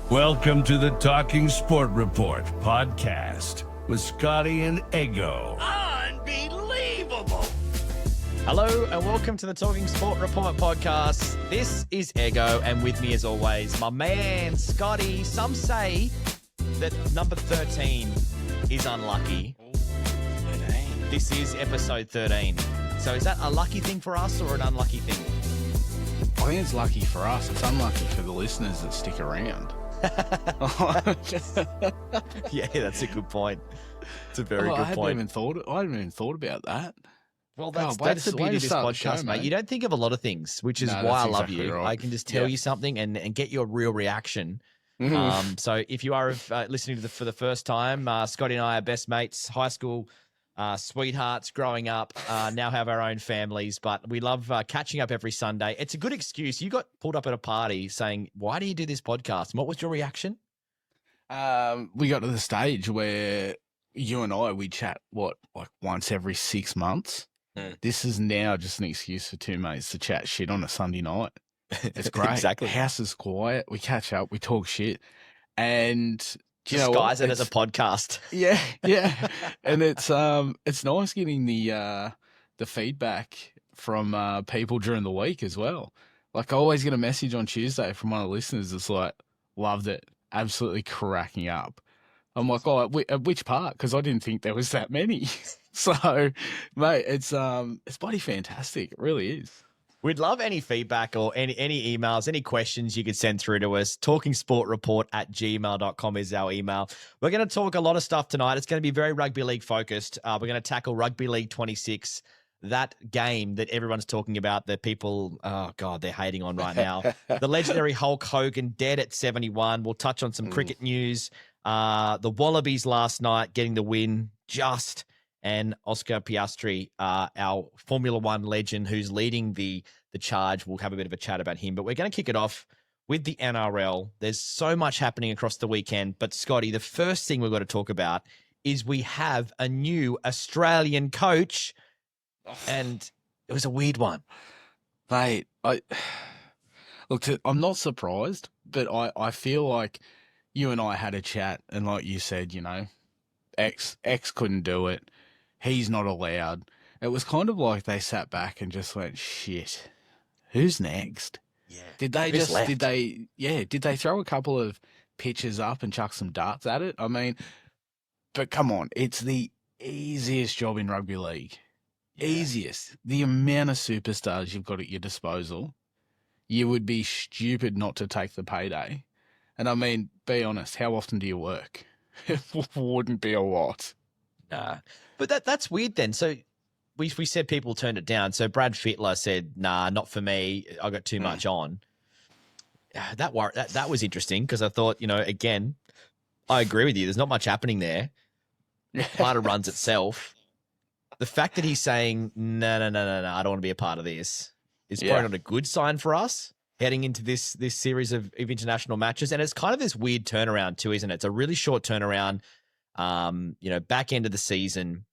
Welcome to the Talking Sport Report podcast with Scotty and Eggo. Unbelievable! Hello and welcome to the Talking Sport Report podcast. This is Eggo, and with me as always, my man Scotty. Some say that number 13 is unlucky. Ooh, 13. This is episode 13. So is that a lucky thing for us or an unlucky thing? I think it's lucky for us. It's unlucky for the listeners that stick around. Yeah, that's a good point. It's a very good point. I hadn't even thought about that. Well, that's way the to beauty of this start the podcast, show, mate. mate. You don't think of a lot of things, which is No, why I that's love exactly you. right. I can just tell you something and get your real reaction. So if you are listening for the first time, Scotty and I are best mates, high school sweethearts growing up, now have our own families, but we love catching up every Sunday. It's a good excuse. You got pulled up at a party saying, why do you do this podcast? And what was your reaction? We got to the stage where you and I, we chat, like once every 6 months. This is now just an excuse for two mates to chat shit on a Sunday night. It's great. Exactly. House is quiet. We catch up. We talk shit. And you know what? Disguise it as a podcast. Yeah. And it's nice getting the feedback from people during the week as well. Like I always get a message on Tuesday from one of the listeners that's like, loved it, absolutely cracking up. I'm like, oh, at which part? Because I didn't think there was that many. So, mate, it's bloody fantastic. It really is. We'd love any feedback or any emails, any questions you could send through to us. talkingsportreport@gmail.com is our email. We're going to talk a lot of stuff tonight. It's going to be very rugby league focused. We're going to tackle Rugby League 26, that game that everyone's talking about, that people, oh God, they're hating on right now. The legendary Hulk Hogan dead at 71. We'll touch on some cricket news. The Wallabies last night getting the win and Oscar Piastri, our Formula One legend who's leading the charge. We'll have a bit of a chat about him, but we're going to kick it off with the NRL. There's so much happening across the weekend, but Scotty, the first thing we've got to talk about is we have a new Australian coach, and it was a weird one. Mate, I'm not surprised, but I feel like you and I had a chat, and like you said, you know, X couldn't do it. He's not allowed. It was kind of like they sat back and just went, shit, who's next? Yeah. Did they throw a couple of pitches up and chuck some darts at it? I mean, but come on, it's the easiest job in rugby league. Yeah. Easiest. The amount of superstars you've got at your disposal, you would be stupid not to take the payday. And I mean, be honest, how often do you work? It wouldn't be a lot. Nah. But that's weird then. So we said people turned it down. So Brad Fittler said, nah, not for me. I got too much on. That was interesting because I thought, you know, again, I agree with you. There's not much happening there. Part of runs itself. The fact that he's saying, no, I don't want to be a part of this is probably not a good sign for us heading into this series of international matches. And it's kind of this weird turnaround too, isn't it? It's a really short turnaround. Back end of the season,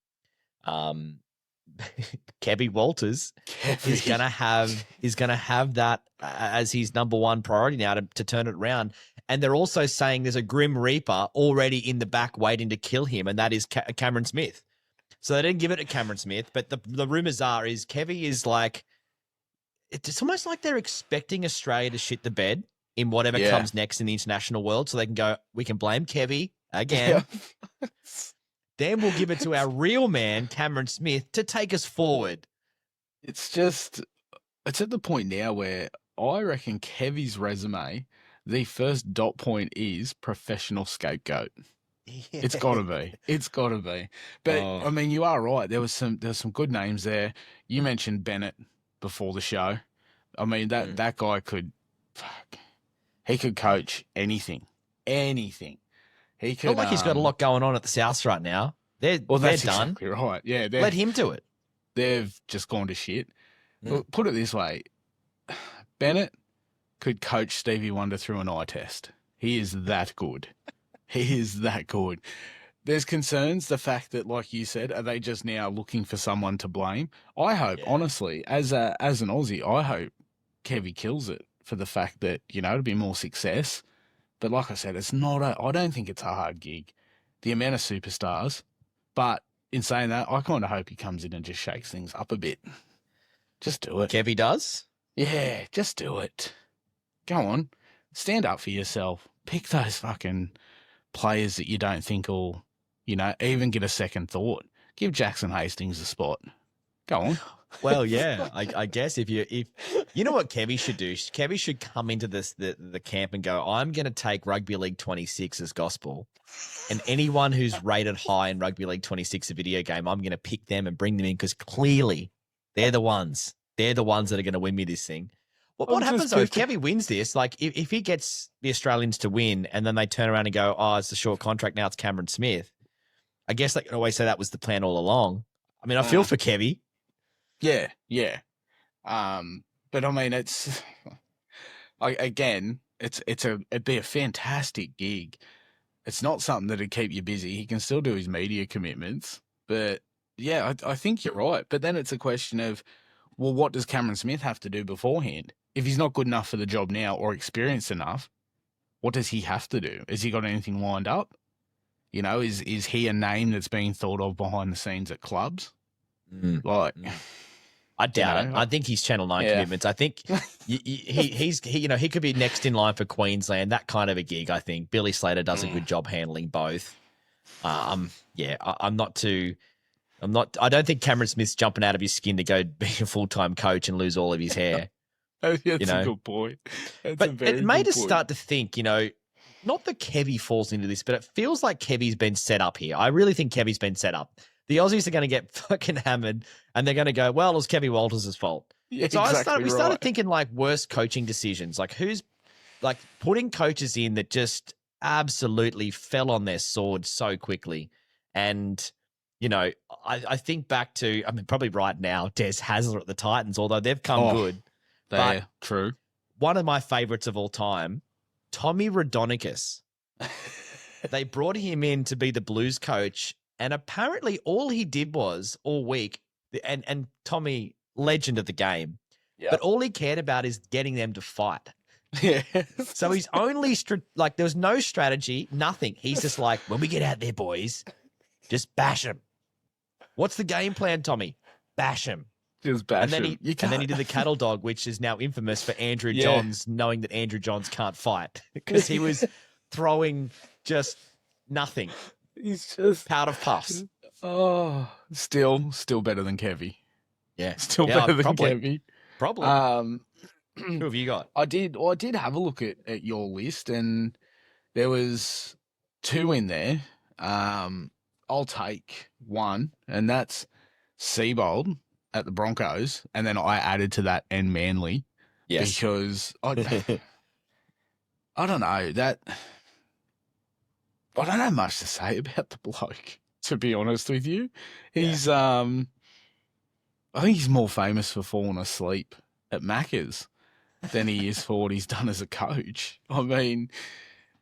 Kevy Walters is gonna have that as his number one priority now to turn it around. And they're also saying there's a Grim Reaper already in the back waiting to kill him, and that is Cameron Smith. So they didn't give it to Cameron Smith, but the rumors is Kevy is like, it's almost like they're expecting Australia to shit the bed in whatever comes next in the international world, so they can go, we can blame Kevy again. Yeah. Then we'll give it to our real man, Cameron Smith, to take us forward. It's at the point now where I reckon Kevy's resume, the first dot point is professional scapegoat. Yeah. It's got to be. It's got to be. But, I mean, you are right. There was some good names there. You mentioned Bennett before the show. I mean, that guy he could coach anything. Anything. He could. Not like he's got a lot going on at the Souths right now. They're done. Exactly right. Yeah, let him do it. They've just gone to shit. Look, put it this way: Bennett could coach Stevie Wonder through an eye test. He is that good. He is that good. There's concerns. The fact that, like you said, are they just now looking for someone to blame? I hope, honestly, as an Aussie, I hope Kevy kills it for the fact that, you know, it'll be more success. But like I said, I don't think it's a hard gig. The amount of superstars. But in saying that, I kind of hope he comes in and just shakes things up a bit. Just do it. Kevy does? Yeah, just do it. Go on. Stand up for yourself. Pick those fucking players that you don't think will, even get a second thought. Give Jackson Hastings a spot. Go on. Well, yeah, I guess if you know what Kevy should do, Kevy should come into the camp and go, I'm going to take Rugby League 26 as gospel, and anyone who's rated high in Rugby League 26 a video game, I'm going to pick them and bring them in because clearly they're the ones that are going to win me this thing. What happens though if Kevy wins this? Like if he gets the Australians to win and then they turn around and go, oh, it's a short contract now, it's Cameron Smith. I guess they can always say that was the plan all along. I mean, I feel for Kevy. Yeah. But I mean, it's it'd be a fantastic gig. It's not something that'd keep you busy. He can still do his media commitments, but yeah, I think you're right. But then it's a question of, well, what does Cameron Smith have to do beforehand? If he's not good enough for the job now or experienced enough, what does he have to do? Has he got anything lined up? Is he a name that's being thought of behind the scenes at clubs? I doubt it. I think he's Channel 9 commitments. I think he could be next in line for Queensland, that kind of a gig, I think. Billy Slater does a good job handling both. I don't think Cameron Smith's jumping out of his skin to go be a full-time coach and lose all of his hair. That's a good point. But it made us start to think, not that Kevy falls into this, but it feels like Kevy's been set up here. I really think Kevy's been set up. The Aussies are going to get fucking hammered and they're going to go, well, it was Kevy Walters' fault. Yeah, so exactly we started thinking like worst coaching decisions, like who's like putting coaches in that just absolutely fell on their sword so quickly. And, I think back to, probably right now, Des Hasler at the Titans, although they've come good. They're true. One of my favorites of all time, Tommy Raudonikis. They brought him in to be the Blues coach, and apparently all he did was all week, and Tommy, legend of the game, but all he cared about is getting them to fight. Yeah. So he's only, there was no strategy, nothing. He's just like, when we get out there, boys, just bash them. What's the game plan, Tommy? Bash him. Just bash him. And then he did the cattle dog, which is now infamous for Andrew Johns, knowing that Andrew Johns can't fight because he was throwing just nothing. He's just powder puffs. Oh, still better than Kevy. Yeah, still better than Kevy. Probably. Who have you got? I did have a look at your list, and there was two in there. I'll take one, and that's Seabold at the Broncos, and then I added to that and Manly. Yes. Because I don't know that. I don't have much to say about the bloke, to be honest with you. He's, I think he's more famous for falling asleep at Macca's than he is for what he's done as a coach. I mean,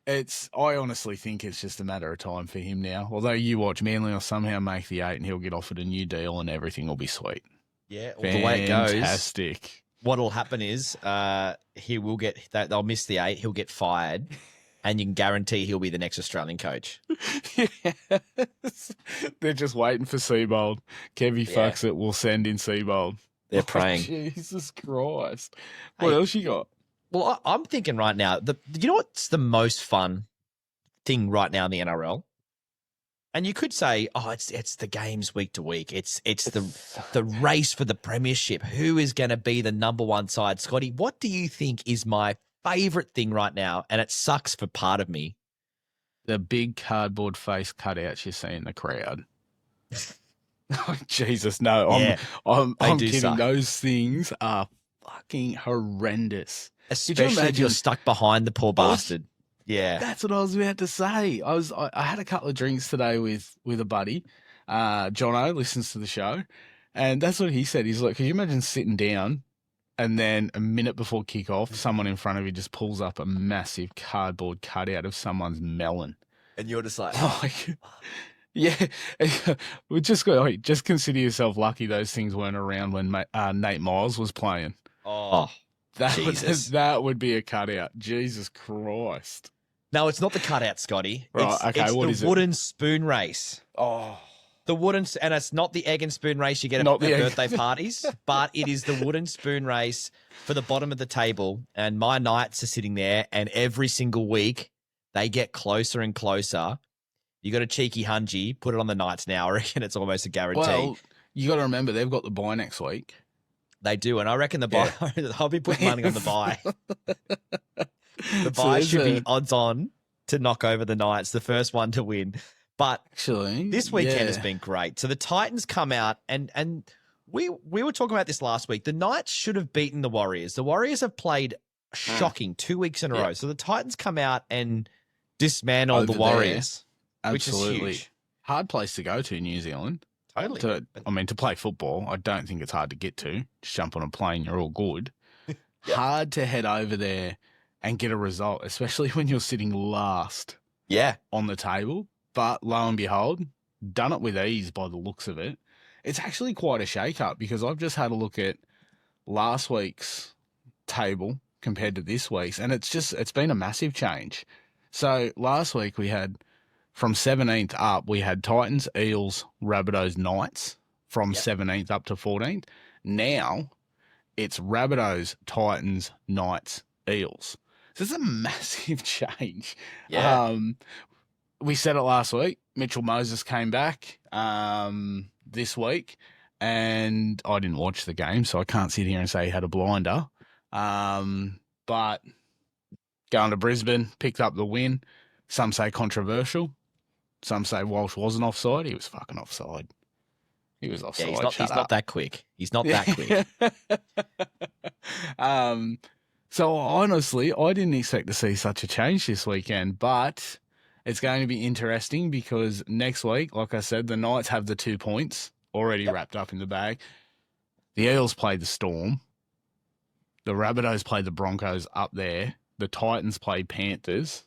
I honestly think it's just a matter of time for him now. Although you watch, Manly will somehow make the 8 and he'll get offered a new deal and everything will be sweet. Yeah, well, the way it goes. Fantastic. What will happen is he will they'll miss the 8, he'll get fired. And you can guarantee he'll be the next Australian coach. Yes. They're just waiting for Seabold. Kevy fucks it. We'll send in Seabold. They're praying. Jesus Christ. What else you got? Well, I'm thinking right now, you know what's the most fun thing right now in the NRL? And you could say, oh, it's the games week to week. It's the race for the premiership. Who is going to be the number one side? Scotty, what do you think is my favorite thing right now, and it sucks for part of me? The big cardboard face cutouts you see in the crowd. Oh, Jesus, no. I'm kidding. Suck. Those things are fucking horrendous. Especially if you're stuck behind the poor bastard. Yeah. That's what I was about to say. I had a couple of drinks today with a buddy. Jono listens to the show, and that's what he said. He's like, could you imagine sitting down and then a minute before kickoff, someone in front of you just pulls up a massive cardboard cutout of someone's melon. And you're just like, yeah. We just consider yourself lucky those things weren't around when Nate Miles was playing. Oh, that would be a cutout. Jesus Christ. No, it's not the cutout, Scotty. Right, okay, what it's is the it? wooden spoon race. Oh, And it's not the egg and spoon race you get Not at the egg. birthday parties, but it is the wooden spoon race for the bottom of the table. And my Knights are sitting there, and every single week they get closer and closer. You got a cheeky hungy, put it on the Knights now. I reckon it's almost a guarantee. well, you got to remember they've got the bye next week. They do, and I reckon the buy. I'll be putting money on the buy. The buy should be odds on to knock over the Knights, the first one to win. But Actually, this weekend yeah. has been great. So the Titans come out, and we were talking about this last week. The Knights should have beaten the Warriors. The Warriors have played shocking 2 weeks in a row. So the Titans come out and dismantle Over the there. Warriors, Absolutely. which is huge. Hard place to go to, New Zealand. Totally. To play football, I don't think it's hard to get to. Just jump on a plane, you're all good. Hard to head over there and get a result, especially when you're sitting last Yeah. on the table. But lo and behold, done it with ease by the looks of it. It's actually quite a shake-up because I've just had a look at last week's table compared to this week's, and it's been a massive change. So last week we had, from 17th up, we had Titans, Eels, Rabbitohs, Knights from 17th up to 14th. Now it's Rabbitohs, Titans, Knights, Eels. So it's a massive change. Yeah. We said it last week. Mitchell Moses came back this week, and I didn't watch the game, so I can't sit here and say he had a blinder. But going to Brisbane, picked up the win. Some say controversial. Some say Walsh wasn't offside. He was fucking offside. He was offside. Yeah, he's not that quick. He's not that quick. So honestly, I didn't expect to see such a change this weekend, but it's going to be interesting because next week, like I said, the Knights have the 2 points already wrapped up in the bag. The Eels play the Storm. The Rabbitohs play the Broncos up there. The Titans play Panthers.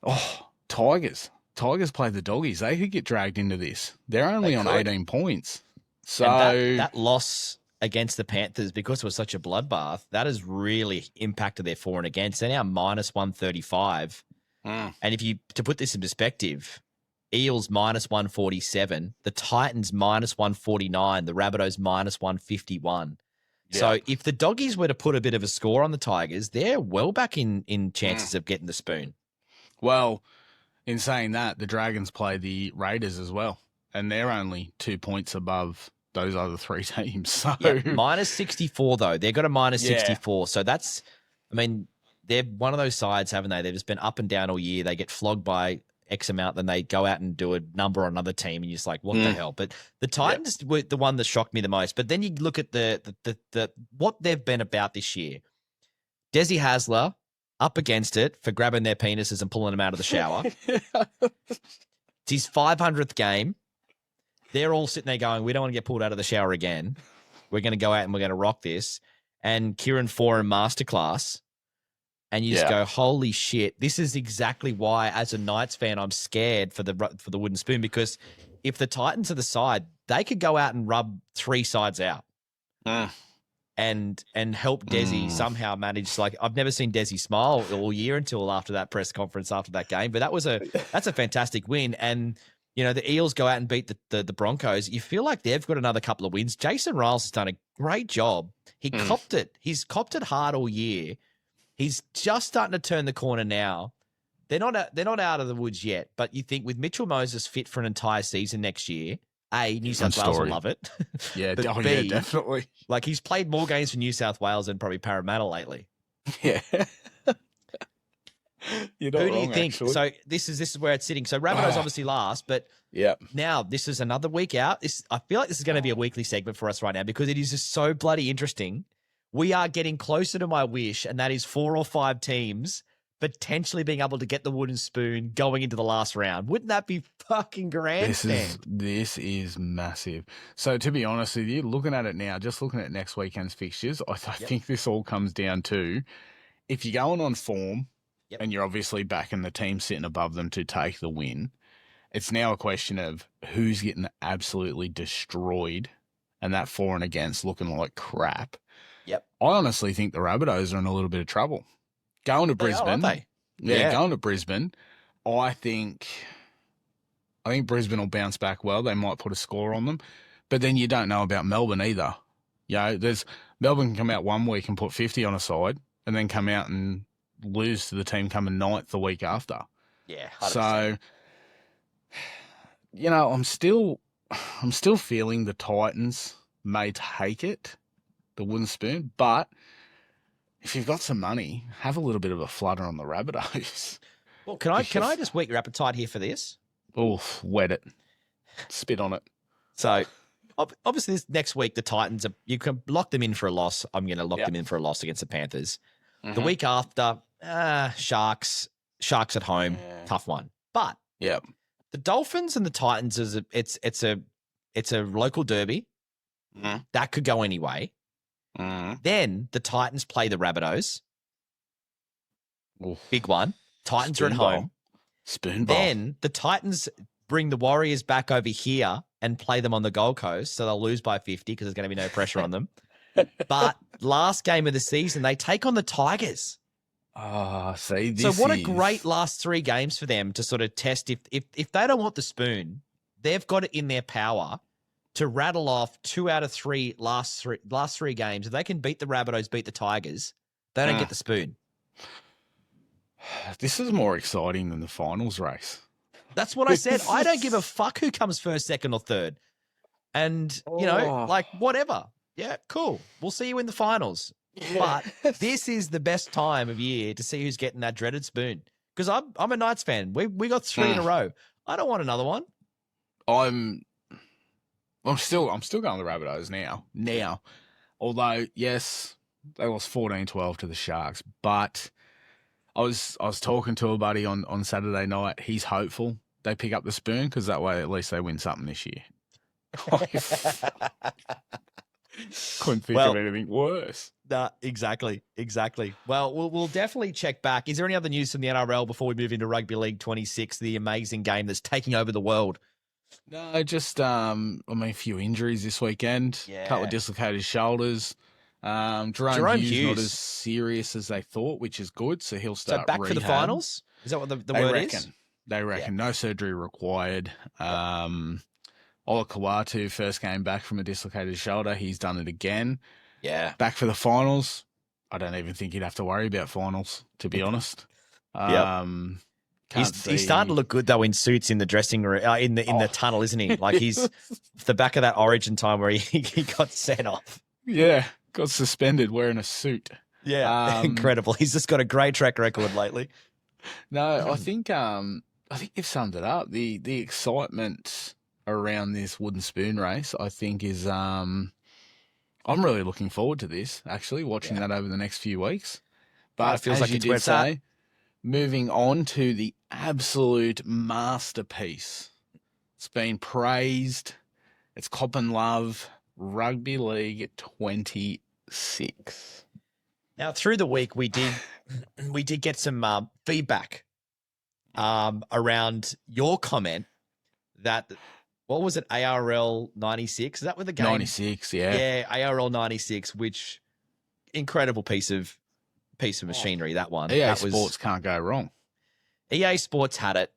Oh, Tigers. Tigers play the Doggies. They could get dragged into this. They're only on 18 points. So And that loss against the Panthers, because it was such a bloodbath, that has really impacted their for and against. They're now minus 135. And if you, to put this in perspective, Eels minus 147, the Titans minus 149, the Rabbitohs minus 151. Yeah. So if the Doggies were to put a bit of a score on the Tigers, they're well back in chances of getting the spoon. Well, in saying that, the Dragons play the Raiders as well, and they're only 2 points above those other three teams. So minus 64, though. They've got a minus 64. So that's, I mean, they're one of those sides, haven't they? They've just been up and down all year. They get flogged by X amount, then they go out and do a number on another team, and you're just like, what the hell? But the Titans were the one that shocked me the most. But then you look at the what they've been about this year. Desi Hasler up against it for grabbing their penises and pulling them out of the shower. It's his 500th game. They're all sitting there going, we don't want to get pulled out of the shower again. We're going to go out and we're going to rock this. And Kieran Foran masterclass. And you just go, holy shit, this is exactly why, as a Knights fan, I'm scared for the wooden spoon, because if the Titans are the side, they could go out and rub three sides out and help Desi somehow manage. Like, I've never seen Desi smile all year until after that press conference after that game, but that's a fantastic win. And, you know, the Eels go out and beat the Broncos. You feel like they've got another couple of wins. Jason Riles has done a great job. He copped it. He's copped it hard all year. He's just starting to turn the corner now. They're not out of the woods yet, but you think with Mitchell Moses fit for an entire season next year, A, New South Wales will love it. Yeah, but B, yeah, definitely. Like, he's played more games for New South Wales than probably Parramatta lately. Yeah. You're not Who do wrong, you think? actually. So this is where it's sitting. So Rabbitoh's obviously last, but now this is another week out. I feel like this is going to be a weekly segment for us right now because it is just so bloody interesting. We are getting closer to my wish, and that is 4 or 5 teams potentially being able to get the wooden spoon going into the last round. Wouldn't that be fucking grand? This is massive. So to be honest with you, looking at it now, just looking at next weekend's fixtures, I think this all comes down to if you're going on form and you're obviously backing the team sitting above them to take the win, it's now a question of who's getting absolutely destroyed and that for and against looking like crap. Yep. I honestly think the Rabbitohs are in a little bit of trouble. Going to Brisbane, Yeah, going to Brisbane, I think Brisbane will bounce back well. They might put a score on them, but then you don't know about Melbourne either. Melbourne can come out one week and put 50 on a side, and then come out and lose to the team coming ninth the week after. Yeah. 100%. So, I'm still feeling the Titans may take it, the wooden spoon, but if you've got some money, have a little bit of a flutter on the Rabbitohs. Well, can I just whet your appetite here for this? Oof, wet it. Spit on it. So, obviously, this next week, the Titans, you can lock them in for a loss. I'm going to lock them in for a loss against the Panthers. Mm-hmm. The week after, Sharks at home, tough one. But the Dolphins and the Titans it's a local derby. Mm-hmm. That could go any way. Mm-hmm. Then the Titans play the Rabbitohs. Oof. Big one. Titans are at Spoon bowl. home. Spoon bowl. Then the Titans bring the Warriors back over here and play them on the Gold Coast, so they'll lose by 50 because there's going to be no pressure on them. But last game of the season, they take on the Tigers. See, So what a great last 3 games for them to sort of test. If they don't want the spoon, they've got it in their power to rattle off 2 out of 3 last three games. If they can beat the Rabbitohs, beat the Tigers, they don't get the spoon. This is more exciting than the finals race. That's what I said. I don't give a fuck who comes first, second, or third. And, whatever. Yeah, cool. We'll see you in the finals. Yeah. But this is the best time of year to see who's getting that dreaded spoon. Because I'm a Knights fan. We got 3 in a row. I don't want another one. I'm still going the Rabbitohs now. Although, yes, they lost 14-12 to the Sharks, but I was talking to a buddy on Saturday night. He's hopeful they pick up the spoon because that way at least they win something this year. Couldn't think of anything worse. Exactly. Well, we'll definitely check back. Is there any other news from the NRL before we move into Rugby League 26, the amazing game that's taking over the world? No, just a few injuries this weekend. Yeah. A couple of dislocated shoulders. Jerome Hughes not as serious as they thought, which is good. So he'll start. So back for the finals? Is that what the word is? They reckon no surgery required. Ola Kawatu first came back from a dislocated shoulder. He's done it again. Yeah. Back for the finals. I don't even think he'd have to worry about finals, to be honest. He's starting to look good though in suits in the dressing room, in the tunnel, isn't he? Like he's the back of that Origin time where he got sent off. Yeah, got suspended wearing a suit. Yeah, incredible. He's just got a great track record lately. No, I think you've summed it up. The excitement around this wooden spoon race, I think, is I'm really looking forward to this. Actually, watching that over the next few weeks. But it feels as like you it's where did it's at. say, moving on to the absolute masterpiece. It's been praised. It's cop and love. Rugby League 26. Now, through the week, we did get some feedback around your comment that, what was it, ARL 96? Is that what the game? 96, yeah. Yeah, ARL 96, which incredible piece of machinery, that one. EA that Sports can't go wrong. EA Sports had it.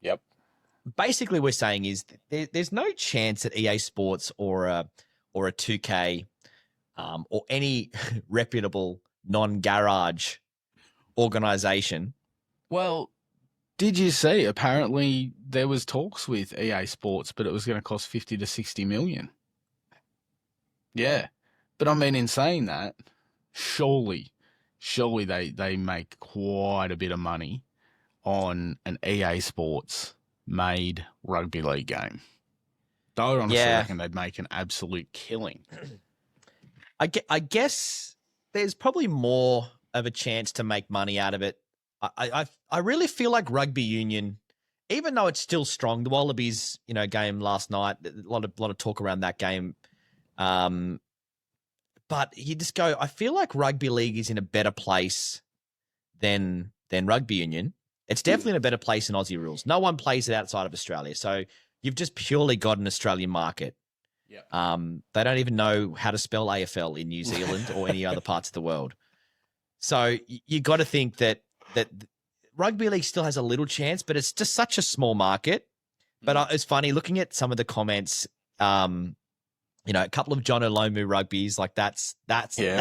Yep. Basically, we're saying is there's no chance that EA Sports or a 2K or any reputable non-garage organization. Well, did you see? Apparently, there was talks with EA Sports, but it was going to cost 50 to 60 million. Yeah, but I mean, in saying that, surely they make quite a bit of money on an EA Sports made rugby league game. I honestly reckon they'd make an absolute killing. I guess there's probably more of a chance to make money out of it. I really feel like rugby union, even though it's still strong, the Wallabies, game last night, a lot of talk around that game. But you just go, I feel like rugby league is in a better place than rugby union. It's definitely in a better place than Aussie rules. No one plays it outside of Australia. So you've just purely got an Australian market. Yeah. They don't even know how to spell AFL in New Zealand or any other parts of the world. So you got to think that rugby league still has a little chance, but it's just such a small market. But it's funny looking at some of the comments. A couple of John Olomu rugbies, like that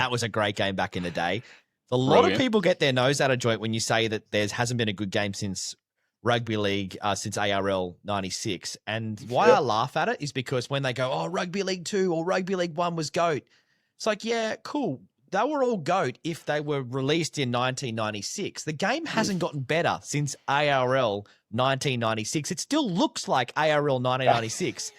was a great game back in the day. A lot of people get their nose out of joint when you say that there hasn't been a good game since rugby league, since ARL 96. And why I laugh at it is because when they go, oh, rugby league 2 or rugby league 1 was GOAT. It's like, yeah, cool. They were all GOAT if they were released in 1996. The game hasn't gotten better since ARL 1996. It still looks like ARL 1996.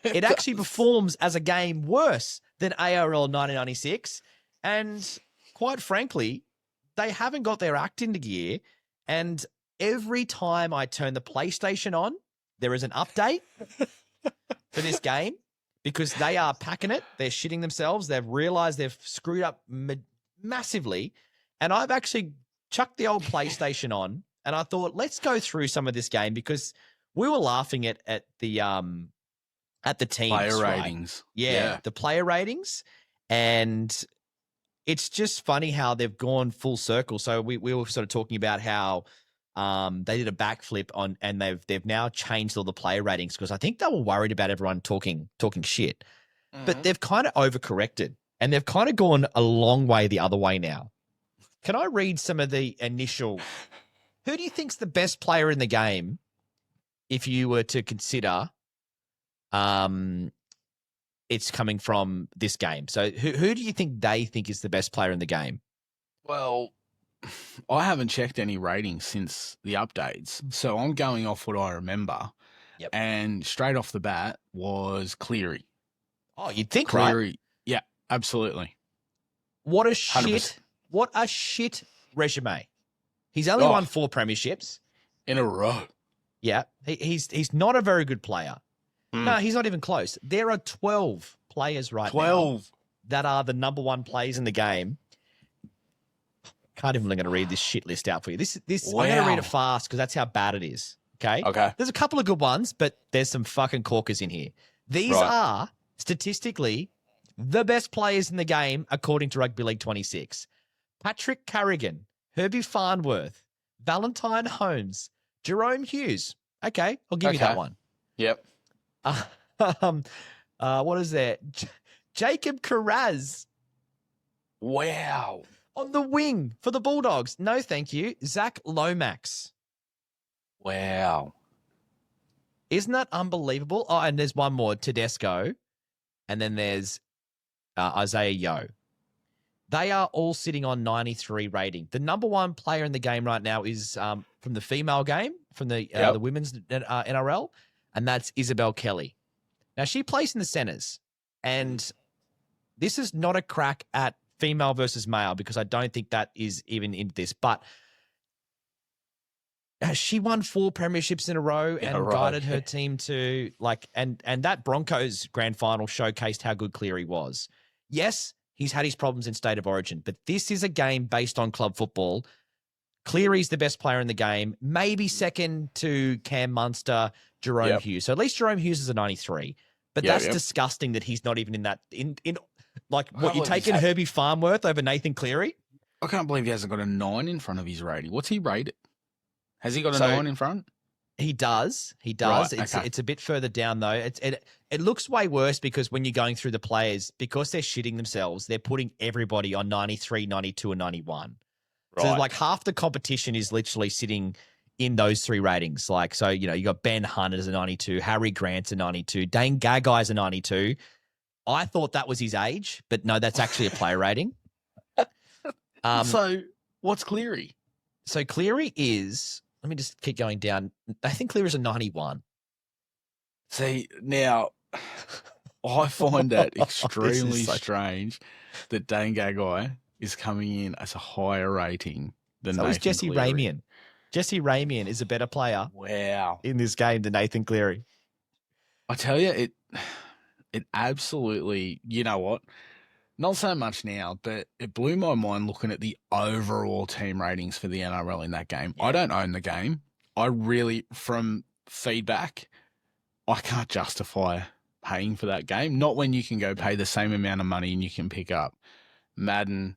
It actually performs as a game worse than ARL 1996. And quite frankly, they haven't got their act into gear. And every time I turn the PlayStation on, there is an update for this game because they are packing it. They're shitting themselves. They've realized they've screwed up massively. And I've actually chucked the old PlayStation on and I thought, let's go through some of this game because we were laughing at the teams. Player right? ratings. Yeah, the player ratings. And it's just funny how they've gone full circle. So we were sort of talking about how they did a backflip on, and they've now changed all the player ratings because I think they were worried about everyone talking shit. But they've kind of overcorrected and they've kind of gone a long way the other way now. Can I read some of the initial? Who do you think's the best player in the game if you were to consider it's coming from this game? So who do you think they think is the best player in the game? Well, I haven't checked any ratings since the updates, so I'm going off what I remember. Yep. And straight off the bat was Cleary. Oh, you'd think, Cleary, right? yeah, absolutely. What a shit! 100%. What a shit resume. He's only won 4 premierships in a row. Yeah, he's not a very good player. No, he's not even close. There are 12 players now that are the number 1 players in the game. Can't even going to read this shit list out for you. This Wow. I'm going to read it fast because that's how bad it is. Okay. There's a couple of good ones, but there's some fucking corkers in here. These are statistically the best players in the game according to Rugby League 26. Patrick Carrigan, Herbie Farnworth, Valentine Holmes, Jerome Hughes. Okay, I'll give you that one. Yep. What is that? Jacob Carraz. Wow. On the wing for the Bulldogs. No, thank you. Zach Lomax. Wow. Isn't that unbelievable? Oh, and there's one more, Tedesco. And then there's Isaiah Yeo. They are all sitting on 93 rating. The number 1 player in the game right now is from the female game, from the women's NRL, and that's Isabel Kelly. Now, she plays in the centers, and this is not a crack at female versus male because I don't think that is even in this, but she won 4 premierships in a row and guided her team to and that Broncos grand final showcased how good Cleary was. Yes, he's had his problems in State of Origin, but this is a game based on club football. Cleary's the best player in the game, maybe second to Cam Munster, Jerome Hughes. So at least Jerome Hughes is a 93, but that's disgusting that he's not even in that what, you're taking Herbie Farnworth over Nathan Cleary? I can't believe he hasn't got a 9 in front of his rating. What's he rated? Has he got a 9 in front? He does. Right, It's a bit further down though. It looks way worse because when you're going through the players, because they're shitting themselves, they're putting everybody on 93, 92, and 91. Right. So half the competition is literally sitting in those 3 ratings. You got Ben Hunt as a 92, Harry Grant's a 92, Dane Gagai's a 92. I thought that was his age, but no, that's actually a player rating. So what's Cleary? So Cleary is, let me just keep going down. I think Cleary's a 91. See, now I find that extremely strange that Dane Gagai is coming in as a higher rating than Nathan Jesse Cleary. Ramian. Jesse Ramian is a better player in this game than Nathan Cleary. I tell you, it absolutely, you know what? Not so much now, but it blew my mind looking at the overall team ratings for the NRL in that game. I don't own the game. I really, from feedback, I can't justify paying for that game. Not when you can go pay the same amount of money and you can pick up Madden,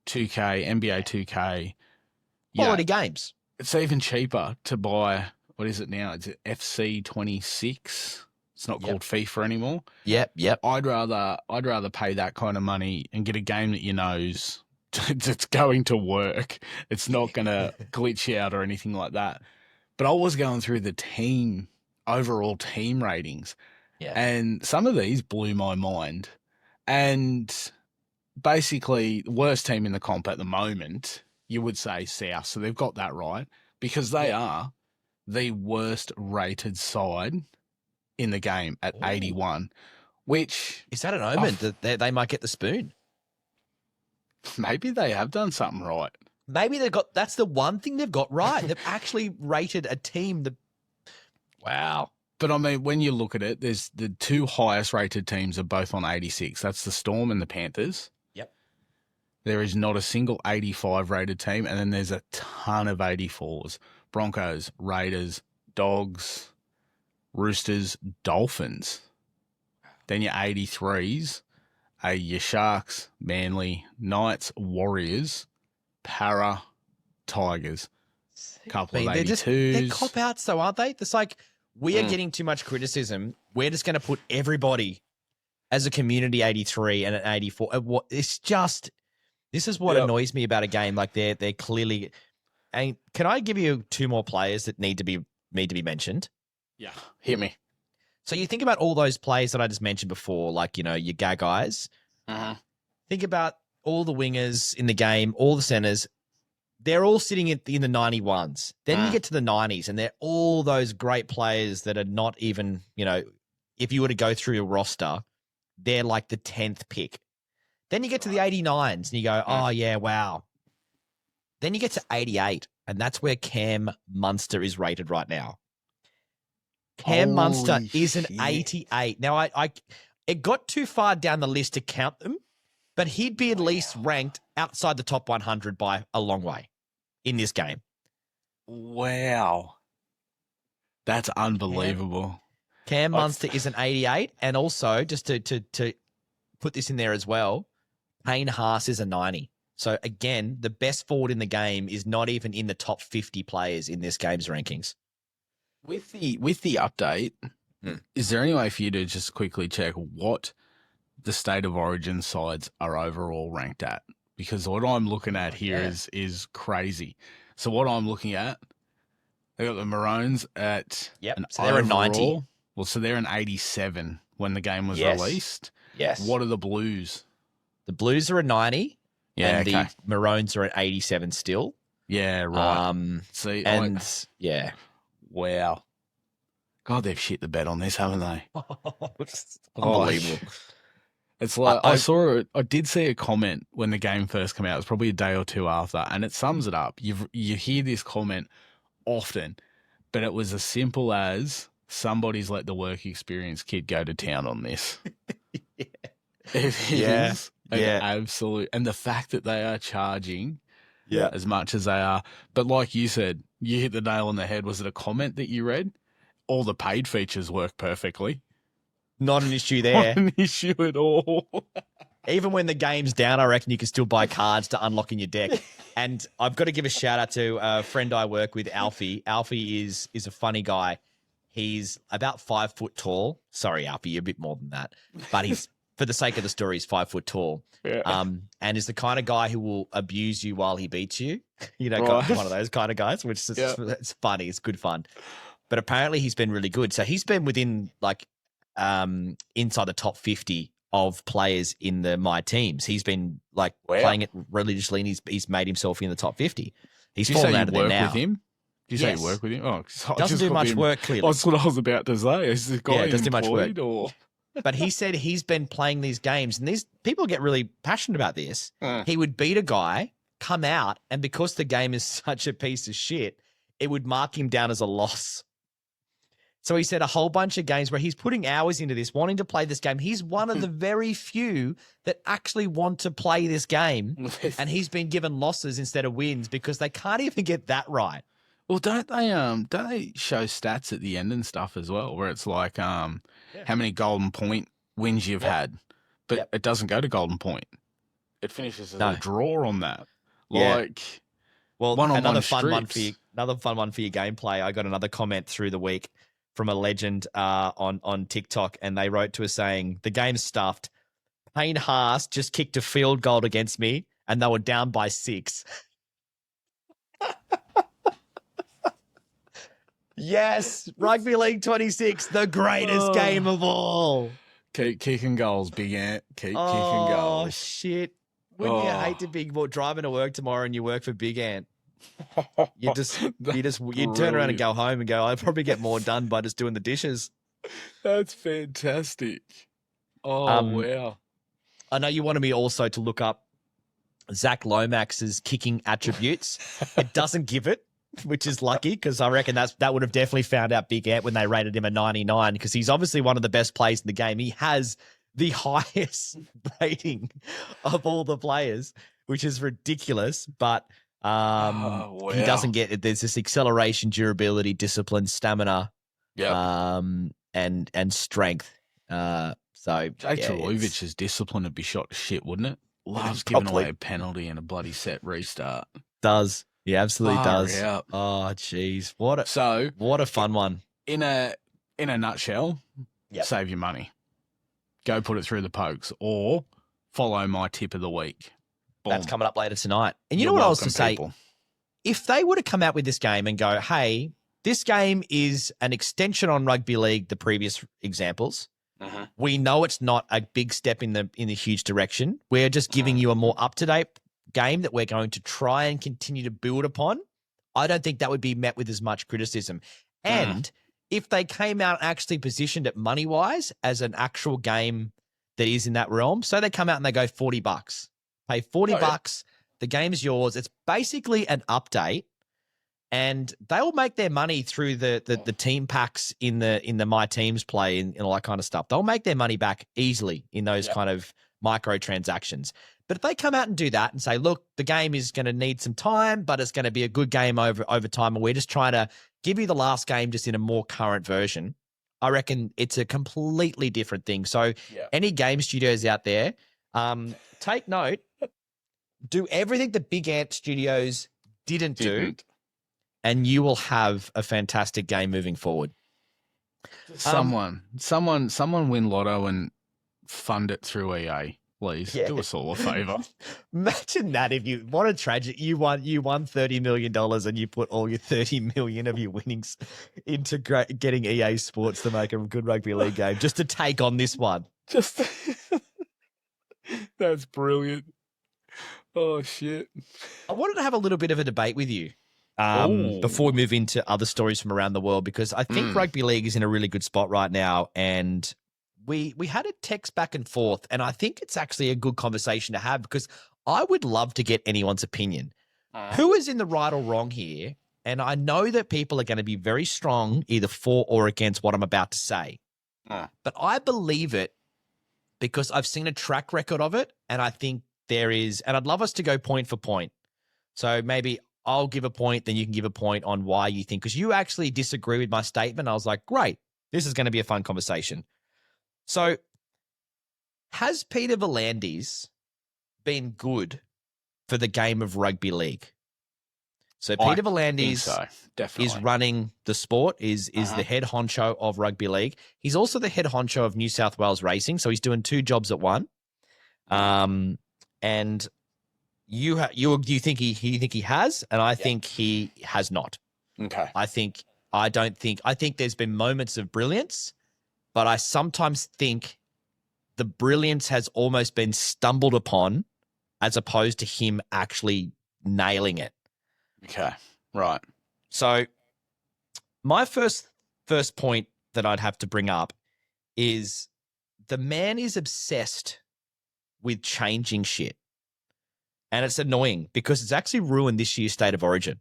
2K, NBA 2K. Quality games. it's even cheaper to buy, what is it now? It's FC 26. It's not called FIFA anymore. Yep. I'd rather pay that kind of money and get a game that you know's it's going to work. It's not going to glitch out or anything like that. But I was going through the overall team ratings, and some of these blew my mind. And basically, the worst team in the comp at the moment, you would say South. So they've got that right because they are the worst rated side in the game at 81, which... Is that an omen that they might get the spoon? Maybe they have done something right. Maybe that's the one thing they've got right. They've actually rated a team wow. But I mean, when you look at it, there's the two highest rated teams are both on 86. That's the Storm and the Panthers. Yep. There is not a single 85 rated team, and then there's a ton of 84s. Broncos, Raiders, Dogs, Roosters, Dolphins. Then your 83s are your Sharks, Manly, Knights, Warriors, Para, Tigers. Couple of 82s. They're cop-outs though, aren't they? It's like, we are getting too much criticism. We're just going to put everybody as a community 83 and an 84. It's just, this is what annoys me about a game. Like they're clearly, and can I give you two more players that need to be mentioned? Yeah, hit me. So you think about all those players that I just mentioned before, like, you know, your guys. Think about all the wingers in the game, all the centers. They're all sitting in the 91s. Then you get to the 90s, and they're all those great players that are not even, you know, if you were to go through your roster, they're like the 10th pick. Then you get to the 89s, and you go, oh, yeah, wow. Then you get to 88, and that's where Cam Munster is rated right now. Cam Munster is an 88. Now, it got too far down the list to count them, but he'd be at least ranked outside the top 100 by a long way in this game. Wow. That's unbelievable. Cam Munster is an 88, and also, just to put this in there as well, Payne Haas is a 90. So, again, the best forward in the game is not even in the top 50 players in this game's rankings. With the update, is there any way for you to just quickly check what the State of Origin sides are overall ranked at? Because what I'm looking at here is crazy. So what I'm looking at, they got the Maroons at so they're a 90. Well, so they're an 87 when the game was released. Yes. What are the Blues? The Blues are a 90. Yeah, and the Maroons are at 87 still. Yeah, right. See, wow. God, they've shit the bed on this, haven't they? Unbelievable. It's like I did see a comment when the game first came out. It was probably a day or two after, and it sums it up. You hear this comment often, but it was as simple as somebody's let the work experience kid go to town on this. It is an absolute, and the fact that they are charging as much as they are. But like you said, you hit the nail on the head. Was it a comment that you read? All the paid features work perfectly. Not an issue there. Not an issue at all. Even when the game's down, I reckon you can still buy cards to unlock in your deck. And I've got to give a shout out to a friend I work with, Alfie. Alfie is a funny guy. He's about 5 foot tall. Sorry, Alfie, you're a bit more than that. But he's, for the sake of the story, he's 5 foot tall. Yeah. And is the kind of guy who will abuse you while he beats you. You know, Right. one of those kind of guys, which is it's funny. It's good fun. But apparently he's been really good. So he's been within like inside the top 50 of players in my teams. He's been like playing it religiously, and he's made himself in the top 50. He's fallen out of there now. With him? Do you say you work with him? Oh, doesn't do much work, clearly. That's what I was about to say. Is the guy doesn't do much work. Or? But he said he's been playing these games, and these people get really passionate about this. He would beat a guy, come out, and because the game is such a piece of shit, it would mark him down as a loss. So he said a whole bunch of games where he's putting hours into this, wanting to play this game. He's one of the very few that actually want to play this game, and he's been given losses instead of wins because they can't even get that right. Well, don't they show stats at the end and stuff as well, where it's like how many golden point wins you've had, but it doesn't go to golden point. It finishes as a draw on that. Like, well, another fun one for you. Another fun one for your gameplay. I got another comment through the week from a legend on TikTok, and they wrote to us saying, the game's stuffed. Payne Haas just kicked a field goal against me, and they were down by 6. Yes, Rugby League 26, the greatest game of all. Keep kicking goals, Big Ant. Keep kicking Oh, goals. shit. Wouldn't you hate to be driving to work tomorrow and you work for Big Ant? You turn around and go home and go, I'd probably get more done by just doing the dishes. That's fantastic. Oh, wow. I know you wanted me also to look up Zach Lomax's kicking attributes. It doesn't give it, which is lucky because I reckon that would have definitely found out Big Ant when they rated him a 99 because he's obviously one of the best players in the game. He has the highest rating of all the players, which is ridiculous, but he doesn't get it. There's this acceleration, durability, discipline, stamina, and strength. So Jake Trbojevich's discipline would be shot to shit, wouldn't it? Loves giving away a penalty and a bloody set restart. Does. He absolutely does. Out. Oh, jeez. What a fun one. In a nutshell, save your money. Go put it through the pokes or follow my tip of the week. Boom. That's coming up later tonight. And you know what I was to say? If they were to come out with this game and go, hey, this game is an extension on Rugby League, the previous examples. We know it's not a big step in the huge direction. We're just giving you a more up-to-date game that we're going to try and continue to build upon. I don't think that would be met with as much criticism. And if they came out and actually positioned it money-wise as an actual game that is in that realm, so they come out and they go $40. Pay $40, the game's yours. It's basically an update. And they'll make their money through the team packs in the My Teams play and all that kind of stuff. They'll make their money back easily in those kind of microtransactions. But if they come out and do that and say, look, the game is going to need some time, but it's going to be a good game over time, and we're just trying to give you the last game just in a more current version, I reckon it's a completely different thing. So any game studios out there, take note, do everything the Big Ant Studios didn't do, and you will have a fantastic game moving forward. Someone win Lotto and fund it through EA, please. Do us all a favor. Imagine that what a tragic, you won $30 million and you put all your 30 million of your winnings into getting EA Sports to make a good rugby league game just to take on this one. That's brilliant. Oh, shit. I wanted to have a little bit of a debate with you. Before we move into other stories from around the world, because I think rugby league is in a really good spot right now. And we had a text back and forth, and I think it's actually a good conversation to have because I would love to get anyone's opinion. Who is in the right or wrong here? And I know that people are going to be very strong either for or against what I'm about to say. But I believe it because I've seen a track record of it, and I think there is, and I'd love us to go point for point. So maybe I'll give a point, then you can give a point on why you think, because you actually disagree with my statement. I was like, great, this is going to be a fun conversation. So has Peter V'landys been good for the game of rugby league? So Peter V'landys is running the sport, is the head honcho of rugby league. He's also the head honcho of New South Wales Racing. So he's doing two jobs at one. And you think he has, and I think he has not. Okay. I think there's been moments of brilliance, but I sometimes think the brilliance has almost been stumbled upon as opposed to him actually nailing it. Okay. Right. So my first point that I'd have to bring up is the man is obsessed with changing shit. And it's annoying because it's actually ruined this year's State of Origin.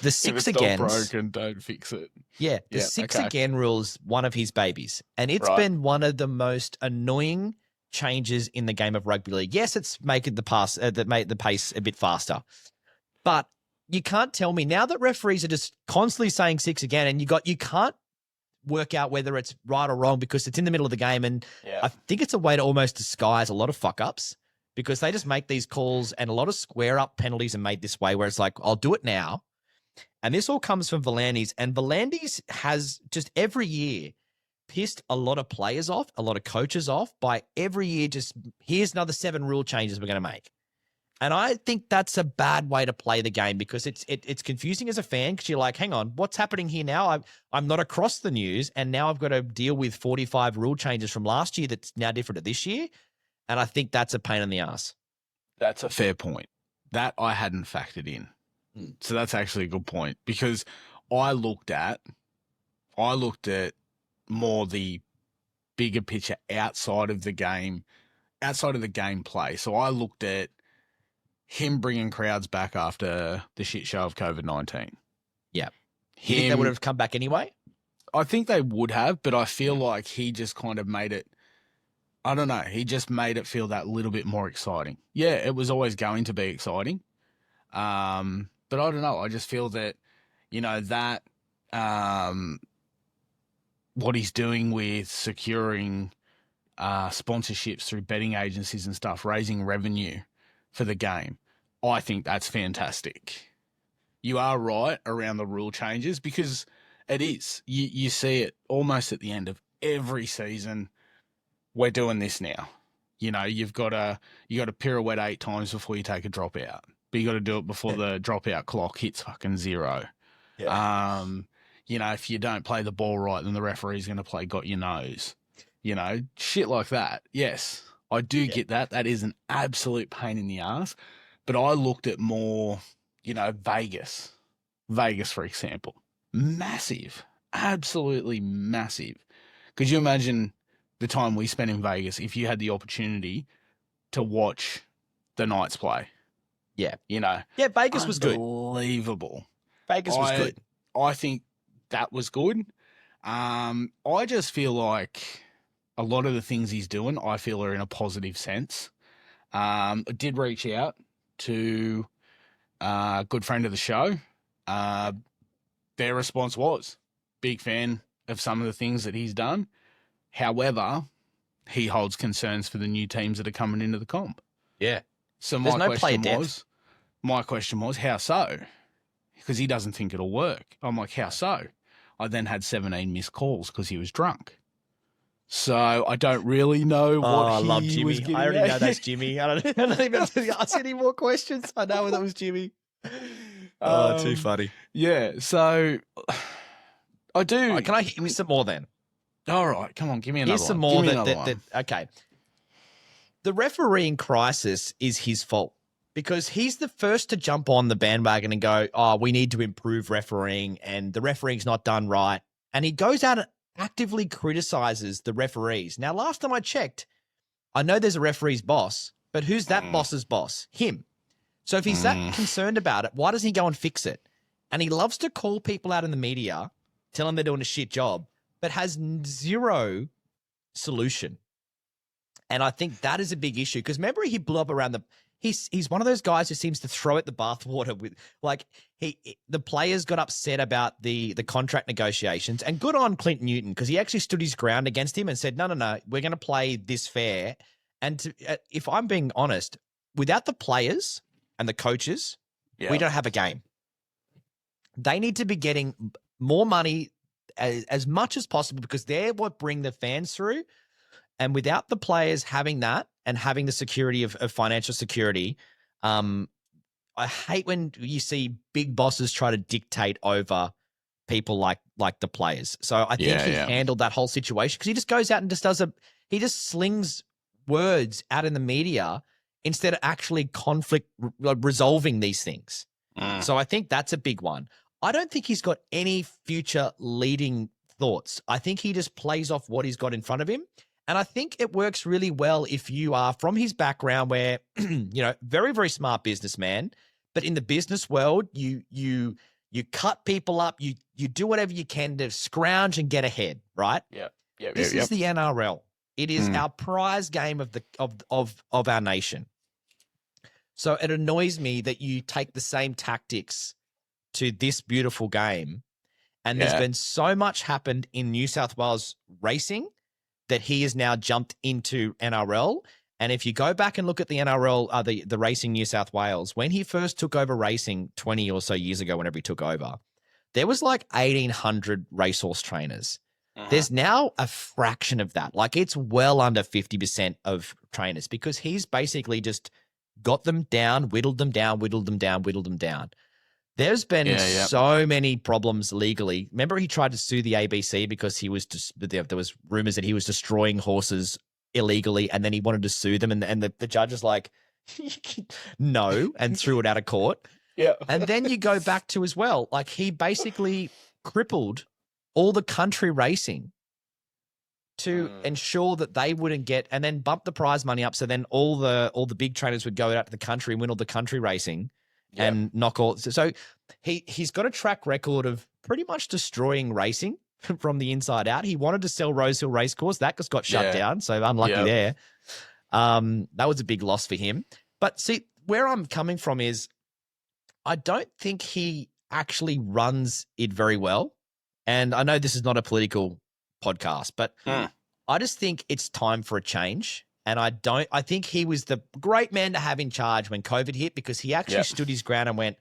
The six again. Broken, don't fix it. Yeah, the six again rule's one of his babies, and it's been one of the most annoying changes in the game of rugby league. Yes, it's making the pace a bit faster, but you can't tell me now that referees are just constantly saying six again, and you can't work out whether it's right or wrong because it's in the middle of the game, and I think it's a way to almost disguise a lot of fuck ups. Because they just make these calls, and a lot of square up penalties are made this way where it's like, I'll do it now. And this all comes from Volandis. And Volandis has just every year pissed a lot of players off, a lot of coaches off by every year just, here's another 7 rule changes we're going to make. And I think that's a bad way to play the game because it's confusing as a fan because you're like, hang on, what's happening here now? I'm not across the news, and now I've got to deal with 45 rule changes from last year that's now different to this year. And I think that's a pain in the ass. That's a fair point. That I hadn't factored in. So that's actually a good point because I looked at more the bigger picture outside of the gameplay. So I looked at him bringing crowds back after the shit show of COVID-19. Yeah. You think they would have come back anyway? I think they would have, but I feel like he just kind of made it, I don't know, he just made it feel that little bit more exciting. Yeah, it was always going to be exciting. But I don't know. I just feel that, that what he's doing with securing sponsorships through betting agencies and stuff, raising revenue for the game, I think that's fantastic. You are right around the rule changes because it is. You see it almost at the end of every season. We're doing this now. You've got to pirouette 8 times before you take a dropout. But you got to do it before the dropout clock hits fucking 0. Yeah. If you don't play the ball right, then the referee's going to play got your nose. Shit like that. Yes, I do get that. That is an absolute pain in the ass. But I looked at more, Vegas. Vegas, for example. Massive. Absolutely massive. Could you imagine the time we spent in Vegas if you had the opportunity to watch the Knights play? Yeah. Yeah, Vegas was good. Unbelievable. Vegas was good. I think that was good. I just feel like a lot of the things he's doing, I feel are in a positive sense. I did reach out to a good friend of the show. Their response was, big fan of some of the things that he's done. However, he holds concerns for the new teams that are coming into the comp. Yeah. So my question was, how so? Because he doesn't think it'll work. I'm like, how so? I then had 17 missed calls because he was drunk. So I don't really know what I he love Jimmy. was getting I already at. know that's Jimmy. I don't even have to ask any more questions. I know that was Jimmy. Too funny. Yeah, so I do. Right, can I hit me some more then? All right, come on, give me another Here's some one. more Give me another one. okay. The refereeing crisis is his fault because he's the first to jump on the bandwagon and go, we need to improve refereeing and the refereeing's not done right. And he goes out and actively criticizes the referees. Now, last time I checked, I know there's a referee's boss, but who's that boss's boss? Him. So if he's that concerned about it, why doesn't he go and fix it? And he loves to call people out in the media, tell them they're doing a shit job, but has zero solution. And I think that is a big issue because remember he blew up around he's one of those guys who seems to throw at the bathwater with the players got upset about the contract negotiations and good on Clint Newton because he actually stood his ground against him and said, no, we're going to play this fair. And if I'm being honest, without the players and the coaches, we don't have a game. They need to be getting more money as much as possible because they're what bring the fans through. And without the players having that and having the security of financial security, I hate when you see big bosses try to dictate over people like the players. So I think he handled that whole situation because he just goes out and he just slings words out in the media instead of actually conflict resolving these things. So I think that's a big one. I don't think he's got any future leading thoughts. I think he just plays off what he's got in front of him. And I think it works really well if you are from his background where, very, very smart businessman, but in the business world, you cut people up, you do whatever you can to scrounge and get ahead, right? Yeah. This is the NRL. It is our prize game of our nation. So it annoys me that you take the same tactics to this beautiful game. And there's been so much happened in New South Wales racing that he has now jumped into NRL. And if you go back and look at the NRL, the Racing New South Wales, when he first took over racing 20 or so years ago, whenever he took over, there was like 1,800 racehorse trainers. There's now a fraction of that. Like it's well under 50% of trainers because he's basically just got them down, whittled them down, whittled them down, whittled them down. There's been so many problems legally. Remember he tried to sue the ABC because he was just, there was rumors that he was destroying horses illegally and then he wanted to sue them and the judge is like, no, and threw it out of court. Yeah. And then you go back to as well, like he basically crippled all the country racing to ensure that they wouldn't get, and then bump the prize money up. So then all the big trainers would go out to the country and win all the country racing and knock all. So he's got a track record of pretty much destroying racing from the inside out. He wanted to sell Rosehill Racecourse. That just got shut down. So unlucky there. That was a big loss for him. But see, where I'm coming from is I don't think he actually runs it very well. And I know this is not a political podcast, but I just think it's time for a change. And I think he was the great man to have in charge when COVID hit because he actually stood his ground and went,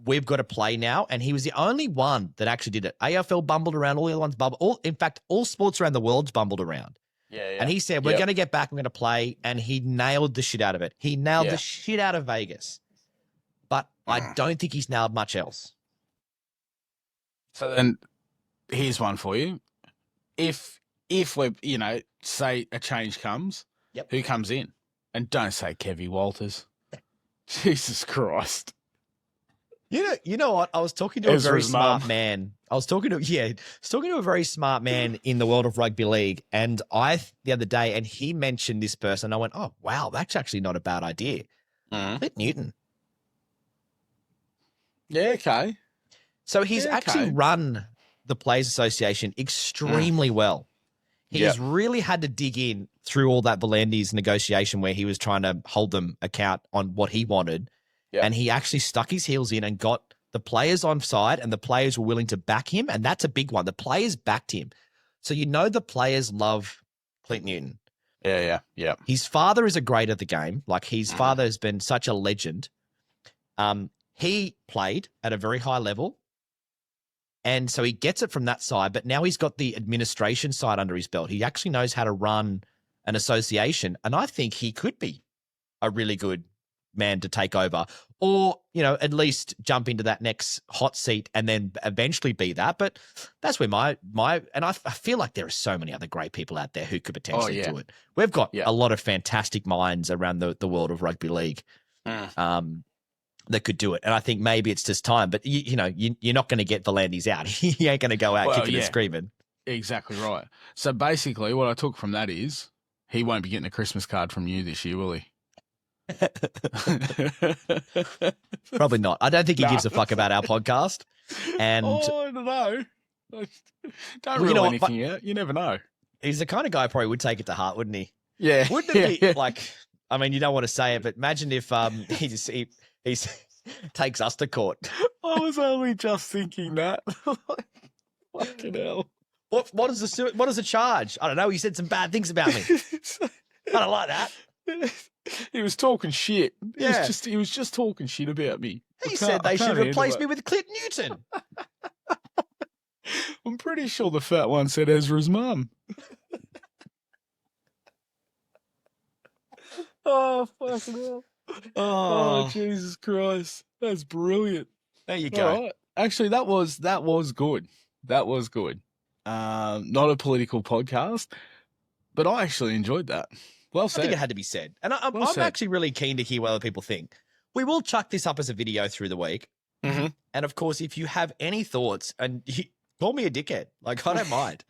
we've got to play now. And he was the only one that actually did it. AFL bumbled around, all the other ones bumbled. In fact, all sports around the world's bumbled around. And he said, we're going to get back, we're going to play. And he nailed the shit out of it. He nailed the shit out of Vegas. But I don't think he's nailed much else. So then here's one for you. If we're, say a change comes, who comes in? And don't say Kevy Walters. Jesus Christ. You know what? I was talking to a very smart man. I was talking to a very smart man in the world of rugby league. And the other day, and he mentioned this person. I went, oh, wow, that's actually not a bad idea. Clint Newton. Yeah, okay. So he's actually run the Players Association extremely well. He has really had to dig in through all that Volandes negotiation where he was trying to hold them account on what he wanted. And he actually stuck his heels in and got the players on side and the players were willing to back him. And that's a big one. The players backed him. So the players love Clint Newton. Yeah. His father is a great at the game. Like his father has been such a legend. He played at a very high level. And so he gets it from that side, but now he's got the administration side under his belt. He actually knows how to run an association. And I think he could be a really good man to take over or, at least jump into that next hot seat and then eventually be that. But that's where and I feel like there are so many other great people out there who could potentially do it. We've got a lot of fantastic minds around the world of rugby league. That could do it. And I think maybe it's just time, but you're not going to get Volandes out. He ain't going to go out kicking and screaming. Exactly right. So basically what I took from that is he won't be getting a Christmas card from you this year, will he? Probably not. I don't think he gives a fuck about our podcast. And I don't know. Don't rule anything out. You never know. He's the kind of guy who probably would take it to heart, wouldn't he? Yeah. Wouldn't it be like, I mean, you don't want to say it, but imagine if he takes us to court. I was only just thinking that. Fucking hell. What is the charge? I don't know. He said some bad things about me. I don't like that. He was talking shit. He was just talking shit about me. He said they should replace me with Clint Newton. I'm pretty sure the fat one said Ezra's mum. Oh, fucking hell. Oh, Jesus Christ. That's brilliant. There you go. Right. Actually, that was good. That was good. Not a political podcast, but I actually enjoyed that. Well said. I think it had to be said. And I'm actually really keen to hear what other people think. We will chuck this up as a video through the week. Mm-hmm. And of course, if you have any thoughts, and call me a dickhead. Like, I don't mind.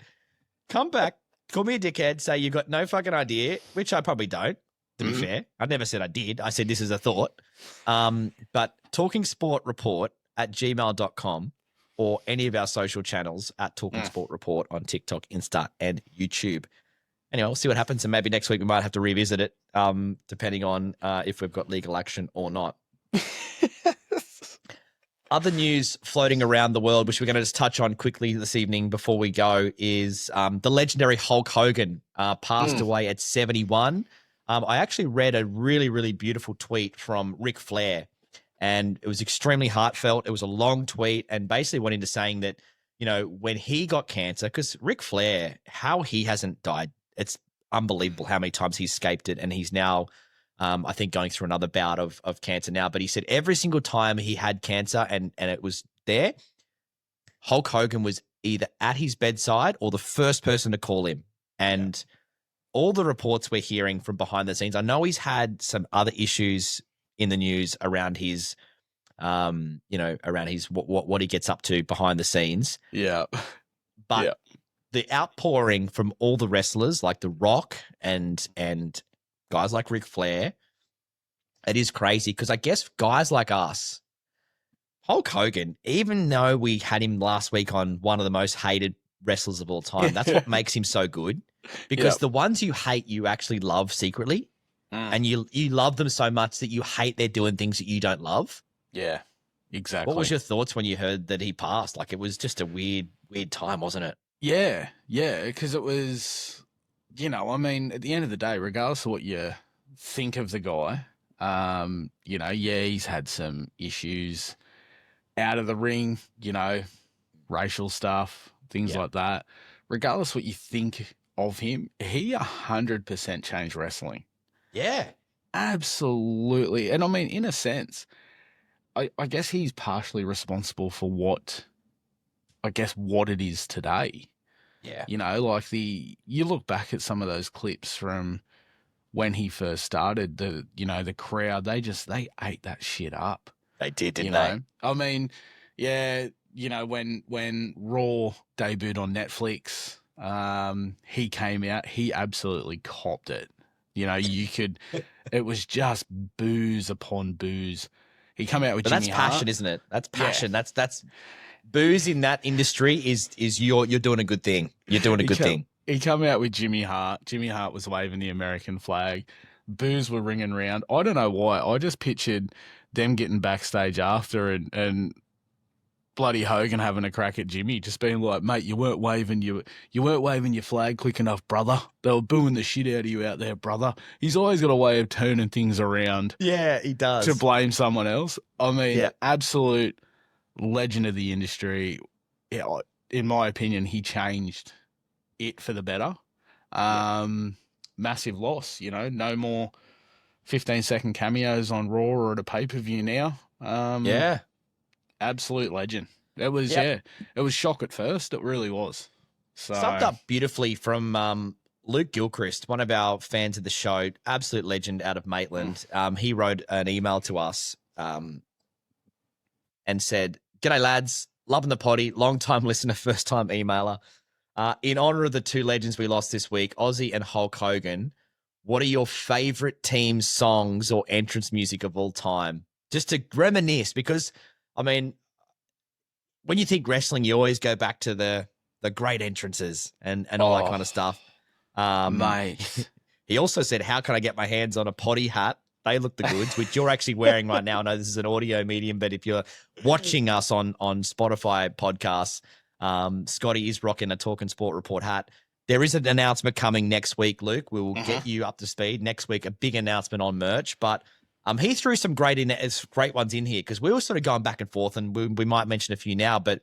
Come back, call me a dickhead, say you've got no fucking idea, which I probably don't, to be fair. I never said I did. I said this is a thought. But talkingsportreport@gmail.com or any of our social channels at Talking Sport Report on TikTok, Insta, and YouTube. Anyway, we'll see what happens, and maybe next week we might have to revisit it, depending on if we've got legal action or not. Other news floating around the world, which we're going to just touch on quickly this evening before we go, is the legendary Hulk Hogan passed away at 71. I actually read a really, really beautiful tweet from Ric Flair, and it was extremely heartfelt. It was a long tweet, and basically went into saying that, when he got cancer, because Ric Flair, how he hasn't died, it's unbelievable how many times he's escaped it, and he's now, I think, going through another bout of cancer now. But he said every single time he had cancer and it was there, Hulk Hogan was either at his bedside or the first person to call him. And all the reports we're hearing from behind the scenes, I know he's had some other issues in the news around his, around his what he gets up to behind the scenes. Yeah. But the outpouring from all the wrestlers like The Rock and guys like Ric Flair, it is crazy because I guess guys like us, Hulk Hogan, even though we had him last week on one of the most hated wrestlers of all time, that's what makes him so good. Because the ones you hate, you actually love secretly. And you love them so much that you hate they're doing things that you don't love. Yeah, exactly. What was your thoughts when you heard that he passed? Like, it was just a weird time, wasn't it? Yeah, because it was, at the end of the day, regardless of what you think of the guy, he's had some issues out of the ring, racial stuff, things like that. Regardless what you think of him, he 100% changed wrestling. Yeah. Absolutely. And in a sense, I guess he's partially responsible for what it is today. Yeah. You look back at some of those clips from when he first started, the crowd, they ate that shit up. They did, didn't they? When Raw debuted on Netflix, he came out, he absolutely copped it. It was just booze upon booze. He come out with Jimmy that's Hart. passion, isn't it? That's passion. Yeah. That's booze in that industry is you're doing a good thing. You're doing a good thing. He come out with Jimmy Hart. Jimmy Hart was waving the American flag. Boos were ringing around. I don't know why. I just pictured them getting backstage after and bloody Hogan having a crack at Jimmy, just being like, mate, you weren't waving your flag quick enough, brother. They were booing the shit out of you out there, brother. He's always got a way of turning things around. Yeah, he does. To blame someone else. Absolute legend of the industry. Yeah, in my opinion, he changed it for the better. Massive loss, no more 15-second cameos on Raw or at a pay-per-view now. Absolute legend. It was, it was shock at first. It really was. So summed up beautifully from Luke Gilchrist, one of our fans of the show, absolute legend out of Maitland. He wrote an email to us and said, "G'day lads, loving the potty, long-time listener, first-time emailer. In honor of the two legends we lost this week, Ozzy and Hulk Hogan, what are your favorite team songs or entrance music of all time?" Just to reminisce, because when you think wrestling, you always go back to the great entrances and all that kind of stuff. Mate. He also said, how can I get my hands on a potty hat? They look the goods, which you're actually wearing right now. I know this is an audio medium, but if you're watching us on Spotify podcasts, Scotty is rocking a Talkin' Sport Report hat. There is an announcement coming next week, Luke. We will get you up to speed. Next week, a big announcement on merch, but he threw some great ones in here because we were sort of going back and forth, and we might mention a few now. But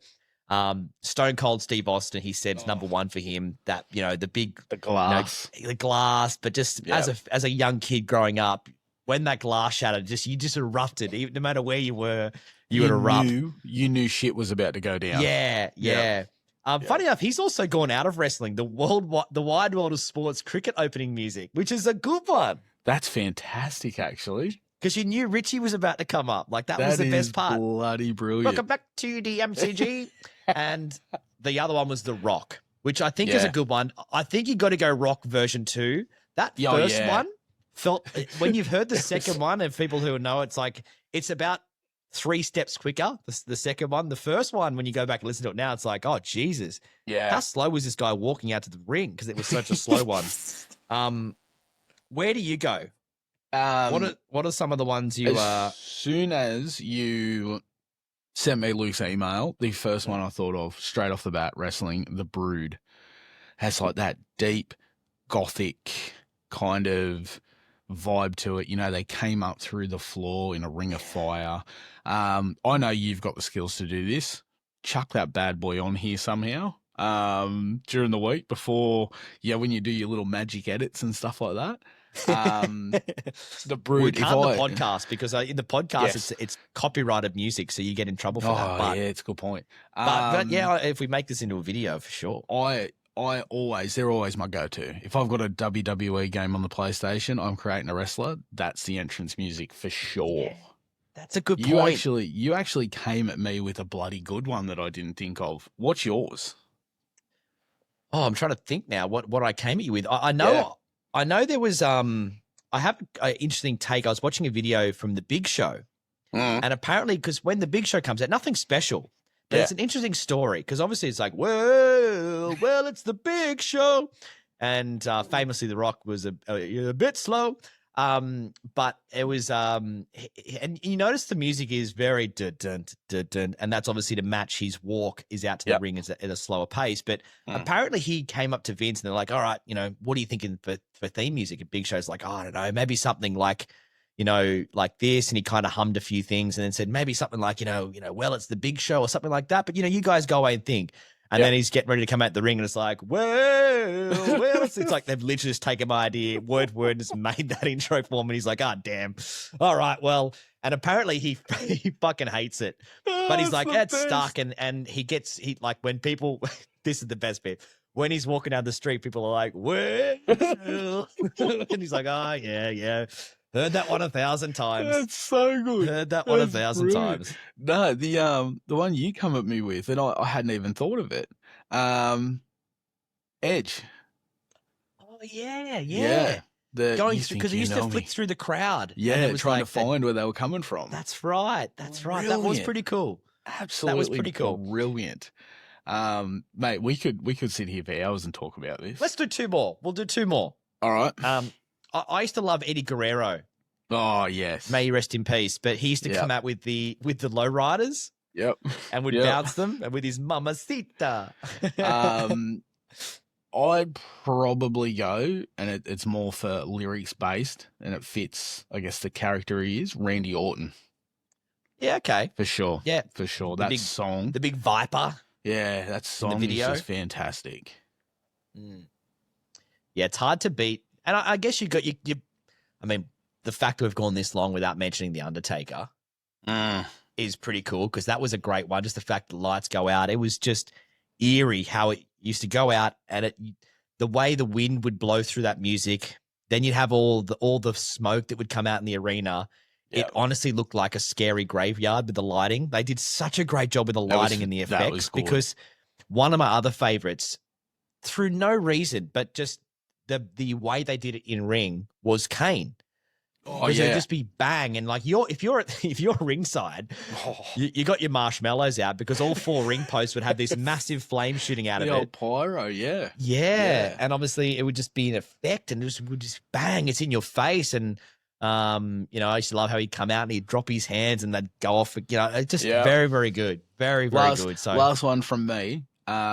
Stone Cold Steve Austin, he said, is number one for him. That the glass, the glass. But just as a young kid growing up, when that glass shattered, you just erupted. Even, no matter where you were, you would erupt. You knew shit was about to go down. Yeah. Funny enough, he's also gone out of wrestling. The wide world of sports cricket opening music, which is a good one. That's fantastic, actually. Because you knew Richie was about to come up. Like, that was the best part. Bloody brilliant. Welcome back to the MCG. And the other one was The Rock, which I think is a good one. I think you got to go Rock version 2. That first one felt, when you've heard the second one, and people who know, it's about 3 steps quicker, the second one. The first one, when you go back and listen to it now, it's like, oh, Jesus. Yeah. How slow was this guy walking out to the ring? Because it was such a slow one. Where do you go? What are some of the ones you as soon as you sent me Luke's email, the first one I thought of straight off the bat, wrestling, The Brood, has like that deep gothic kind of vibe to it. You know, they came up through the floor in a ring of fire. I know you've got the skills to do this. Chuck that bad boy on here somehow during the week before, when you do your little magic edits and stuff like that. The Brood. We can't the podcast because in the podcast it's copyrighted music, so you get in trouble for that. But, yeah, it's a good point. But if we make this into a video, for sure. They're always my go-to. If I've got a WWE game on the PlayStation, I'm creating a wrestler. That's the entrance music for sure. Yeah, that's a good point. You actually came at me with a bloody good one that I didn't think of. What's yours? Oh, I'm trying to think now what I came at you with. I know there was I have an interesting take. I was watching a video from The Big Show, and apparently, because when The Big Show comes out, nothing special. But it's an interesting story because obviously it's like, well, it's The Big Show. And famously, The Rock was a bit slow. But it was, and you notice the music is very dun, and that's obviously to match his walk is out to the ring at a slower pace. But apparently he came up to Vince and they're like, all right, what are you thinking for theme music? And Big Show's like, oh, I don't know, maybe something like, like this. And he kind of hummed a few things and then said, maybe something like, well, it's The Big Show or something like that. But, you guys go away and think. And then he's getting ready to come out the ring and it's like, well, it's like they've literally just taken my idea, word for word, and just made that intro for him. And he's like, oh, damn. All right, well. And apparently he fucking hates it. But he's like, it's stuck. And he like when people, this is the best bit. When he's walking down the street, people are like, well. And he's like, oh, yeah. Heard that one 1,000 times. That's so good. Heard that one 1,000 times. No, the one you come at me with, and I hadn't even thought of it. Edge. Oh yeah. Going through because he used to flick through the crowd. Yeah, trying to find where they were coming from. That's right. Brilliant. That was pretty cool. Absolutely, that was pretty cool. Brilliant. Mate, we could sit here for hours and talk about this. Let's do two more. We'll do two more. All right. I used to love Eddie Guerrero. Oh yes, may he rest in peace. But he used to come out with the low riders. Yep. And would bounce them and with his mamacita. I'd probably go, and it's more for lyrics based, and it fits, I guess, the character he is, Randy Orton. Yeah, okay. For sure. Yeah. For sure. That song. The big Viper. Yeah, that song is just fantastic. Yeah, it's hard to beat. And I guess you got I mean, the fact we've gone this long without mentioning The Undertaker is pretty cool because that was a great one. Just the fact the lights go out. It was just eerie how it used to go out and the way the wind would blow through that music. Then you'd have all the smoke that would come out in the arena. It honestly looked like a scary graveyard with the lighting. They did such a great job with the lighting and the effects because one of my other favorites, through no reason, but just the way they did it in ring was Kane. Oh, It'd just be bang, and like if you're ringside, you got your marshmallows out because all four ring posts would have this massive flame shooting out of old it. Pyro, yeah, and obviously it would just be an effect, and it would just bang, it's in your face, and I used to love how he'd come out and he'd drop his hands and they'd go off. It's just very, very good, very, very good. So last one from me.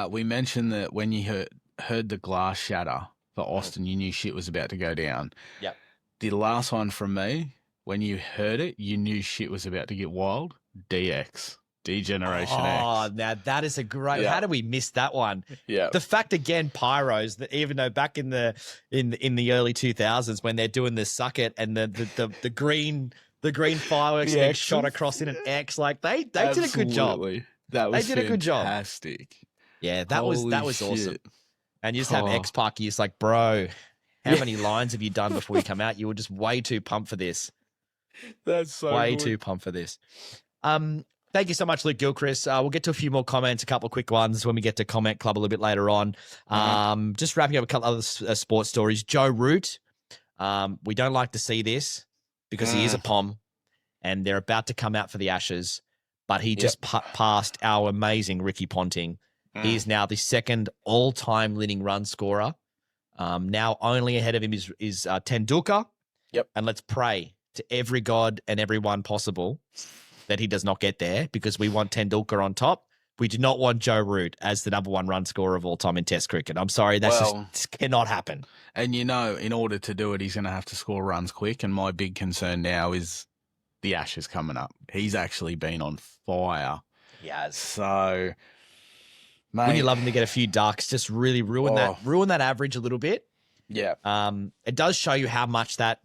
We mentioned that when you heard the glass shatter for Austin, you knew shit was about to go down. Yep. The last one from me, when you heard it, you knew shit was about to get wild. DX, Degeneration X. Oh, now that is a great. How do we miss that one? Yeah. The fact again, pyros, that even though back in the early 2000s when they're doing the suck it and the green fireworks being shot across in an X, like they did a good job. That was they did a good job. Fantastic. Yeah, that was awesome. And you just have X Pac, you're just like, bro, how many lines have you done before you come out? You were just way too pumped for this. That's so way good. too pumped for this. Thank you so much, Luke Gilchrist. We'll get to a few more comments, a couple of quick ones when we get to Comment Club a little bit later on. Just wrapping up a couple other sports stories. Joe Root, we don't like to see this because he is a Pom and they're about to come out for the Ashes, but he just passed our amazing Ricky Ponting. He is now the second all-time leading run scorer. Now only ahead of him is Tendulkar. Yep. And let's pray to every god and everyone possible that he does not get there because we want Tendulkar on top. we do not want Joe Root as the #1 run scorer of all time in Test cricket. I'm sorry, just cannot happen. And in order to do it, he's going to have to score runs quick. And my big concern now is the Ashes coming up. He's actually been on fire. Yes. So, mate, wouldn't you love him to get a few ducks? Just really ruin that average a little bit. Yeah. It does show you how much that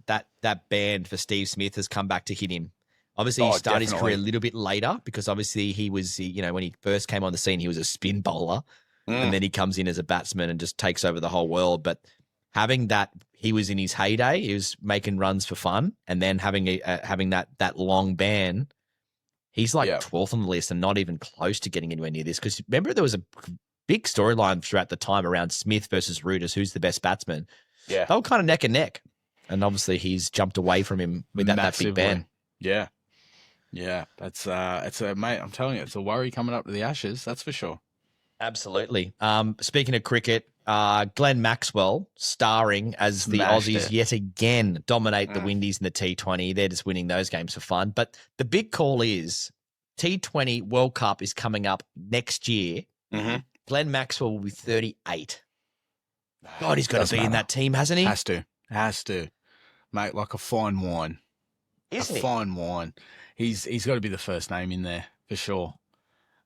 band for Steve Smith has come back to hit him. Obviously, he started his career a little bit later because obviously he was, when he first came on the scene, he was a spin bowler. And then he comes in as a batsman and just takes over the whole world. But having that, he was in his heyday, he was making runs for fun. And then having that long ban, he's like 12th on the list and not even close to getting anywhere near this. Because remember, there was a big storyline throughout the time around Smith versus Root as who's the best batsman. Yeah. They were kind of neck and neck. And obviously he's jumped away from him with that big ban. Yeah. Yeah. That's mate, I'm telling you, it's a worry coming up to the Ashes, that's for sure. Absolutely. Speaking of cricket, Glenn Maxwell starring as the Aussies yet again dominate the Windies in the T20. They're just winning those games for fun. But the big call is T20 World Cup is coming up next year. Mm-hmm. Glenn Maxwell will be 38. God, he's got to be in that team, hasn't he? Has to. Mate, like a fine wine. Isn't he? Fine wine. He's got to be the first name in there for sure.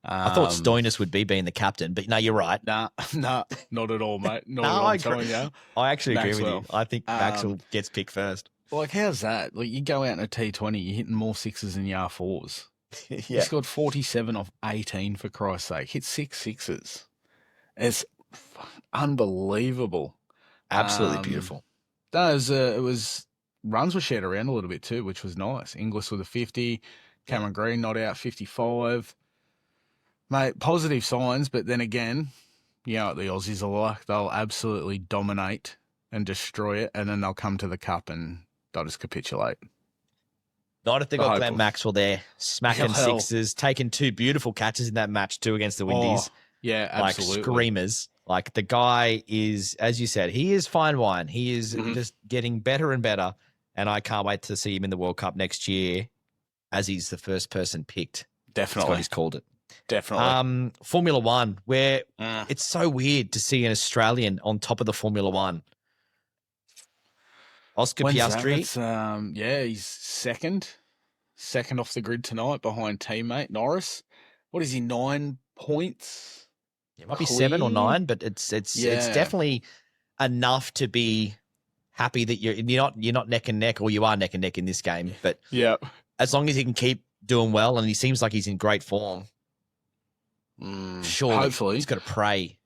I thought Stoinis would be being the captain, but no, you're right. Nah, not at all, mate. Not at all, I'm telling you. I actually agree with you. I think Maxwell gets picked first. Like, how's that? Like, you go out in a T20, you're hitting more sixes than you are fours. He scored 47 off 18, for Christ's sake. Hit 6 sixes. It's unbelievable. Absolutely beautiful. No, it was runs were shared around a little bit too, which was nice. Inglis with a 50, Cameron Green not out 55. Mate, positive signs, but then again, you know what the Aussies are like. They'll absolutely dominate and destroy it, and then they'll come to the cup and they'll just capitulate. Not if they got Glenn Maxwell there, smacking sixes, taking 2 beautiful catches in that match too against the Windies. Yeah, absolutely. Like screamers. Like the guy is, as you said, he is fine wine. He is just getting better and better, and I can't wait to see him in the World Cup next year as he's the first person picked. Definitely. That's what he's called it. Definitely. Formula One, where it's so weird to see an Australian on top of the Formula One. Oscar Piastri. He's second off the grid tonight behind teammate Norris. What is he, 9 points? It might be 7 or 9, but it's definitely enough to be happy that you're not neck and neck, or you are neck and neck in this game. But as long as he can keep doing well, and he seems like he's in great form. Sure, hopefully he's got to pray.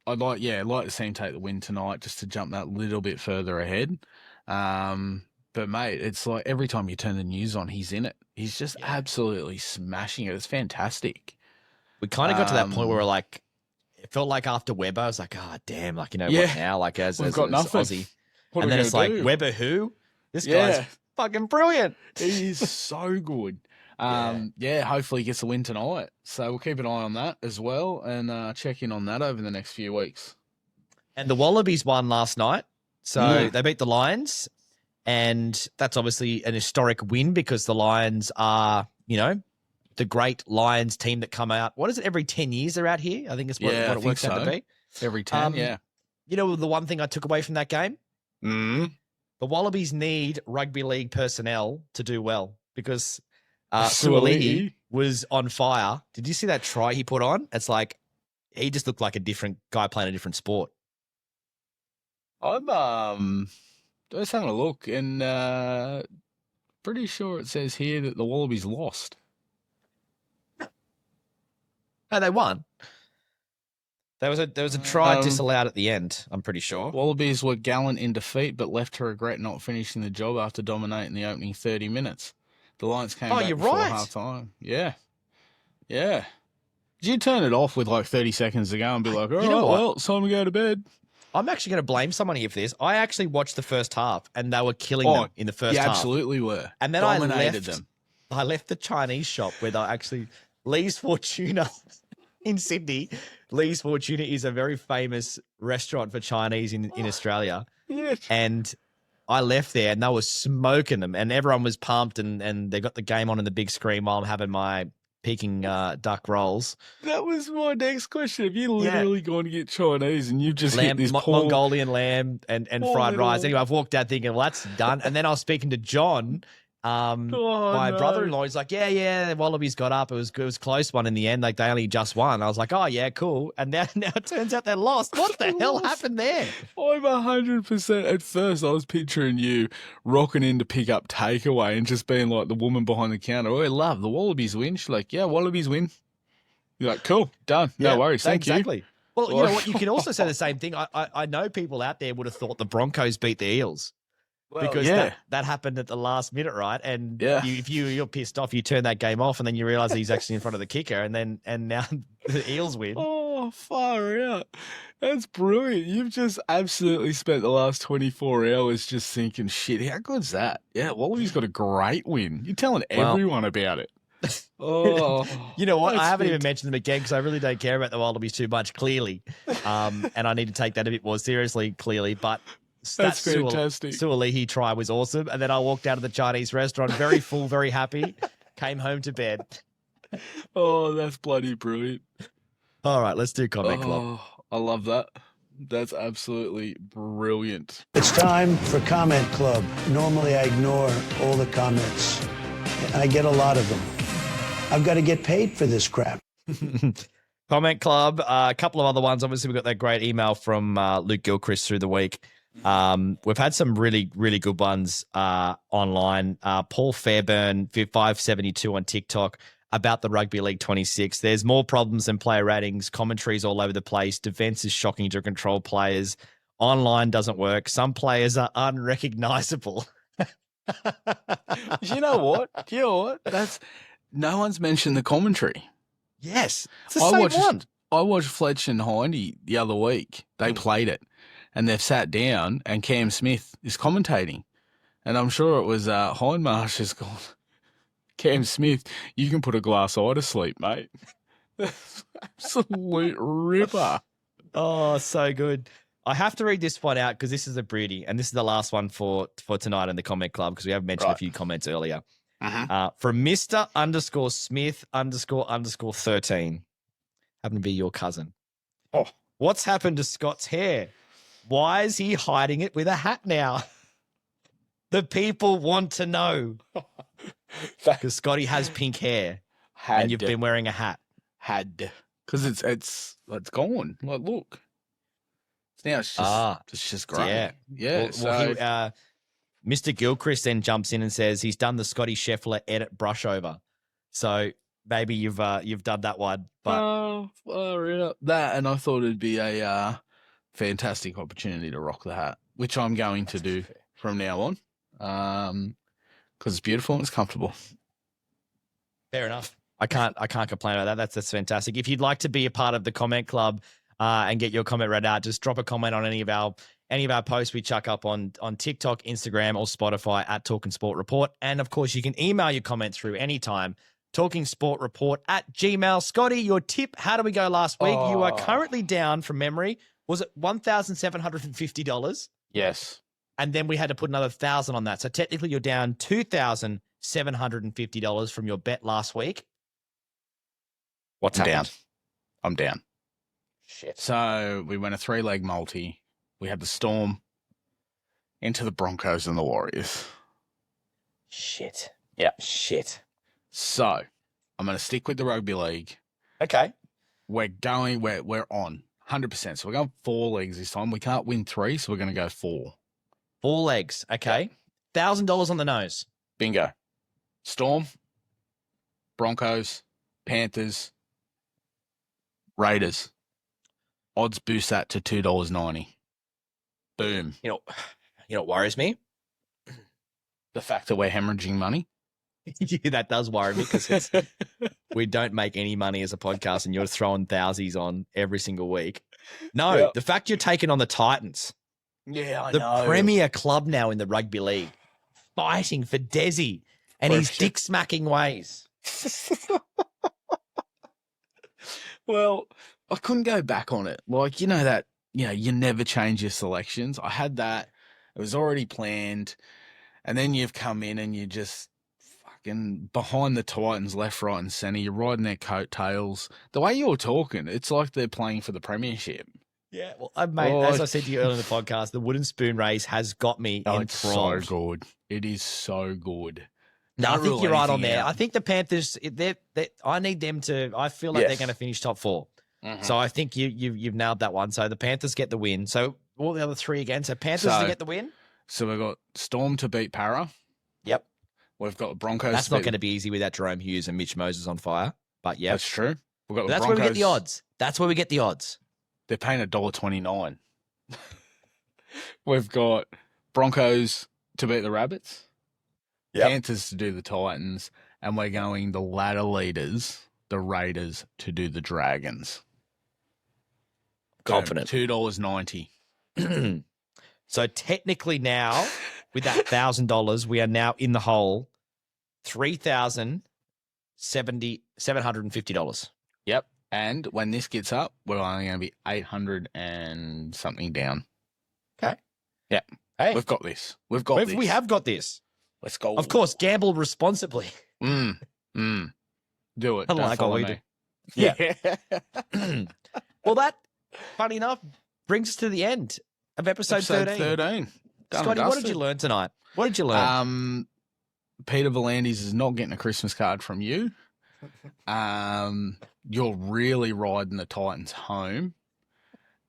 I'd like to see him take the win tonight just to jump that little bit further ahead. But mate, it's like every time you turn the news on, he's in it. He's just absolutely smashing it. It's fantastic. We kind of got to that point where we're like, it felt like after Webber, I was like, oh damn, like what now? Like as Aussie, and then it's like Webber who? This guy's fucking brilliant. He's so good. Hopefully he gets a win tonight. So we'll keep an eye on that as well and check in on that over the next few weeks. And the Wallabies won last night. So they beat the Lions, and that's obviously an historic win because the Lions are, the great Lions team that come out. What is it? Every 10 years they're out here? I think it's what it works out to be. Every 10, You know the one thing I took away from that game? The Wallabies need rugby league personnel to do well because Suolihi was on fire. Did you see that try he put on? It's like he just looked like a different guy playing a different sport. I'm just having a look, and pretty sure it says here that the Wallabies lost. No, they won. There was a try disallowed at the end, I'm pretty sure. Wallabies were gallant in defeat, but left to regret not finishing the job after dominating the opening 30 minutes. The Lions came back before half-time. Yeah. Did you turn it off with like 30 seconds to go and be like, all right, well, it's time to go to bed? I'm actually going to blame someone here for this. I actually watched the first half, and they were killing them in the first half. Yeah, absolutely were. And then I left the Chinese shop where they actually Lee's Fortuna in Sydney. Lee's Fortuna is a very famous restaurant for Chinese in Australia. Yes. And I left there, and they were smoking them, and everyone was pumped, and they got the game on in the big screen while I'm having my Peking duck rolls. That was my next question. Have you literally gone to get Chinese and you've just hit this Mongolian lamb and fried rice? little- Anyway, I've walked out thinking, well, that's done. And then I was speaking to John, my brother-in-law. He's like, yeah, the Wallabies got up. It was close one in the end. Like they only just won. I was like, oh yeah, cool. And now it turns out they lost. What the hell happened there? I'm 100%. At first, I was picturing you rocking in to pick up takeaway and just being like the woman behind the counter. Oh, I love the Wallabies win. She's like, yeah, Wallabies win. You're like, cool, done. No worries. Thank you. Well, you know what? You can also say the same thing. I know people out there would have thought the Broncos beat the Eels. Because that happened at the last minute, right? And if you're pissed off, you turn that game off, and then you realize he's actually in front of the kicker, and now the Eels win. Oh, far out! That's brilliant. You've just absolutely spent the last 24 hours just thinking, shit, how good's that? Yeah, Wallabies got a great win. You're telling everyone about it. Oh, you know what? I haven't even mentioned them again because I really don't care about the Wallabies too much, clearly, and I need to take that a bit more seriously, clearly, but. That's fantastic. Suolihi try was awesome. And then I walked out of the Chinese restaurant very full, very happy, came home to bed. Oh, that's bloody brilliant. All right, let's do Comment Club. I love that. That's absolutely brilliant. It's time for Comment Club. Normally I ignore all the comments. I get a lot of them. I've got to get paid for this crap. Comment Club, a couple of other ones. Obviously, we got that great email from Luke Gilchrist through the week. We've had some really, really good ones online. Paul Fairburn, 572 on TikTok, about the Rugby League 26. There's more problems than player ratings, commentaries all over the place, defense is shocking to control players, online doesn't work, some players are unrecognizable. You know what? That's no one's mentioned the commentary. Yes, it's the same one. I watched Fletch and Hindy the other week. They played it. And they've sat down, and Cam Smith is commentating. And I'm sure it was Hindmarsh has gone, Cam Smith, you can put a glass eye to sleep, mate. Absolute ripper. Oh, so good. I have to read this one out because this is a beauty, and this is the last one for tonight in the Comment Club because we have mentioned a few comments earlier. From Mr. _Smith _13. Happen to be your cousin. Oh. What's happened to Scott's hair? Why is he hiding it with a hat now? The people want to know. Because Scotty has pink hair and you've been wearing a hat. Because it's gone. Like, look. Now it's just great. Yeah. Well, Mr. Gilchrist then jumps in and says he's done the Scotty Scheffler edit brush over. So maybe you've done that one. But that, and I thought it'd be a fantastic opportunity to rock the hat, which I'm going to do from now on, because it's beautiful and it's comfortable. Fair enough. I can't complain about that. That's fantastic. If you'd like to be a part of the Comment Club and get your comment read out, just drop a comment on any of our posts we chuck up on TikTok, Instagram, or Spotify at Talking Sport Report. And of course, you can email your comments through anytime. TalkingSportReport@gmail. Scotty, your tip. How do we go last week? You are currently down from memory. Was it $1,750? Yes. And then we had to put another 1,000 on that. So technically you're down $2,750 from your bet last week. What's happened? I'm down. Shit. So we went a 3-leg multi. We had the Storm into the Broncos and the Warriors. Shit. Yeah. Shit. So I'm going to stick with the Rugby League. Okay. We're on 100%. So we're going 4 legs this time. We can't win 3, so we're going to go 4. 4 legs. Okay. $1,000 on the nose. Bingo. Storm, Broncos, Panthers, Raiders. Odds boost that to $2.90. Boom. You know what worries me? The fact that we're hemorrhaging money. That does worry me because we don't make any money as a podcast and you're throwing thousies on every single week. No, The fact you're taking on the Titans. Yeah, I know. know. The premier club now in the Rugby League. Fighting for Desi and his dick-smacking ways. Well, I couldn't go back on it. Like, you never change your selections. I had that. It was already planned. And then you've come in and you just fucking behind the Titans, left, right, and centre. You're riding their coattails. The way you're talking, it's like they're playing for the premiership. Yeah, well, mate, as I said to you earlier in the podcast, the wooden spoon race has got me It's so enthralled. good. It is so good. No, I Don't think rule you're right on anything there. out. I think the Panthers, I need them to. I feel like they're Yes. going to finish top 4. Mhm. So I think you've nailed that one. So the Panthers get the win. So all the other 3 again. So Panthers to So- get the win. So we've got Storm to beat Para. Yep. We've got the Broncos. That's to not beat- going to be easy without Jerome Hughes and Mitch Moses on fire. But yeah, That's true. We've got the that's Broncos. where we get the odds. That's where we get the odds. They're paying $1.29. We've got Broncos to beat the Rabbits. Yep. Panthers to do the Titans. And we're going the ladder leaders, the Raiders, to do the Dragons. Confident. $2.90. So technically now, with that $1,000, we are now in the hole $3,750. Yep. And when this gets up, we're only going to be 800 and something down. Okay. Yeah. Hey, We've got this. We've got this. we have got this. Let's go. Of course, gamble responsibly. Do it. I Don't like follow what we me. do. Yeah. Well, that, funny enough, brings us to the end of episode 13. 13. Done Scotty, and what did you dusted. learn tonight? What did you learn? Peter Volandis is not getting a Christmas card from you. You're really riding the Titans home.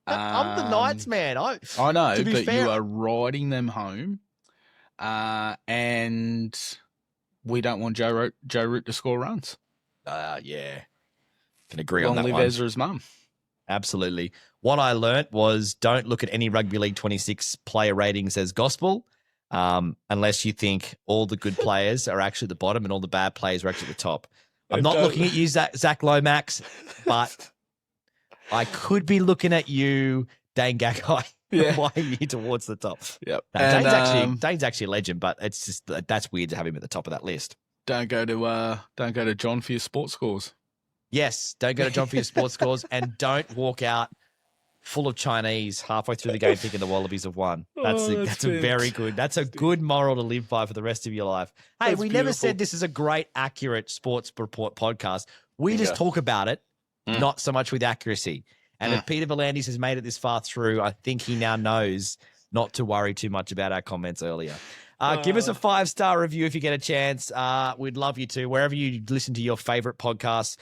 I'm the Knights man. I know, to be but fair- you are riding them home. And we don't want Joe Root to score runs. Yeah. Can agree Long on that live one. Ezra's mum. Absolutely. What I learnt was don't look at any Rugby League 26 player ratings as gospel, unless you think all the good players are actually at the bottom and all the bad players are actually at the top. I'm not looking at you, Zach Lomax, but I could be looking at you, Dane Gagai, Yeah. flying you towards the top. Yep. No, And, Dane's actually a legend, but it's just that's weird to have him at the top of that list. don't go to John for your sports scores. Yes, don't go to John for your sports scores, and don't walk out full of Chinese halfway through the game thinking the Wallabies have won. That's a very good. That's a good moral to live by for the rest of your life. Hey, That's we never beautiful. said this is a great, accurate sports report podcast. We just Yeah. talk about it, not so much with accuracy. And Mm. if Peter Volandis has made it this far through, I think he now knows not to worry too much about our comments earlier. Give us a 5-star review if you get a chance. We'd love you to. Wherever you listen to your favorite podcasts,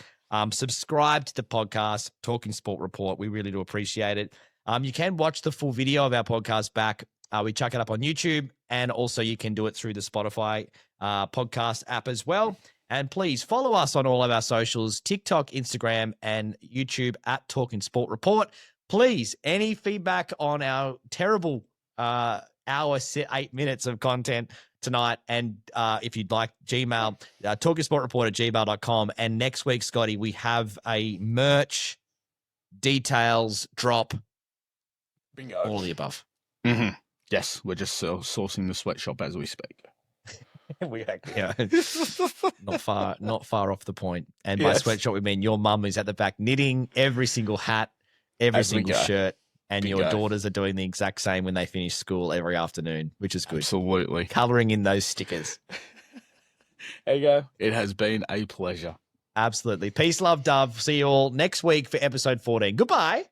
subscribe to the podcast, Talking Sport Report. We really do appreciate it. You can watch the full video of our podcast back. We chuck it up on YouTube, and also you can do it through the Spotify podcast app as well. And please follow us on all of our socials, TikTok, Instagram, and YouTube at Talking Sport Report. Please, any feedback on our terrible hour, 8 minutes of content tonight, and if you'd like, Gmail, talkingsportreport@gmail.com. And next week, Scotty, we have a merch details drop, Bingo. all of the above. Mm-hmm. Yes, we're just sourcing the sweatshop as we speak. Yeah. not far off the point. And by Yes. sweatshop, we mean your mum is at the back knitting every single hat, every As we single go. shirt, and your Bingo. daughters are doing the exact same when they finish school every afternoon, which is good. Absolutely. Coloring in those stickers. There you go. It has been a pleasure. Absolutely. Peace, love, dove. See you all next week for episode 14. Goodbye.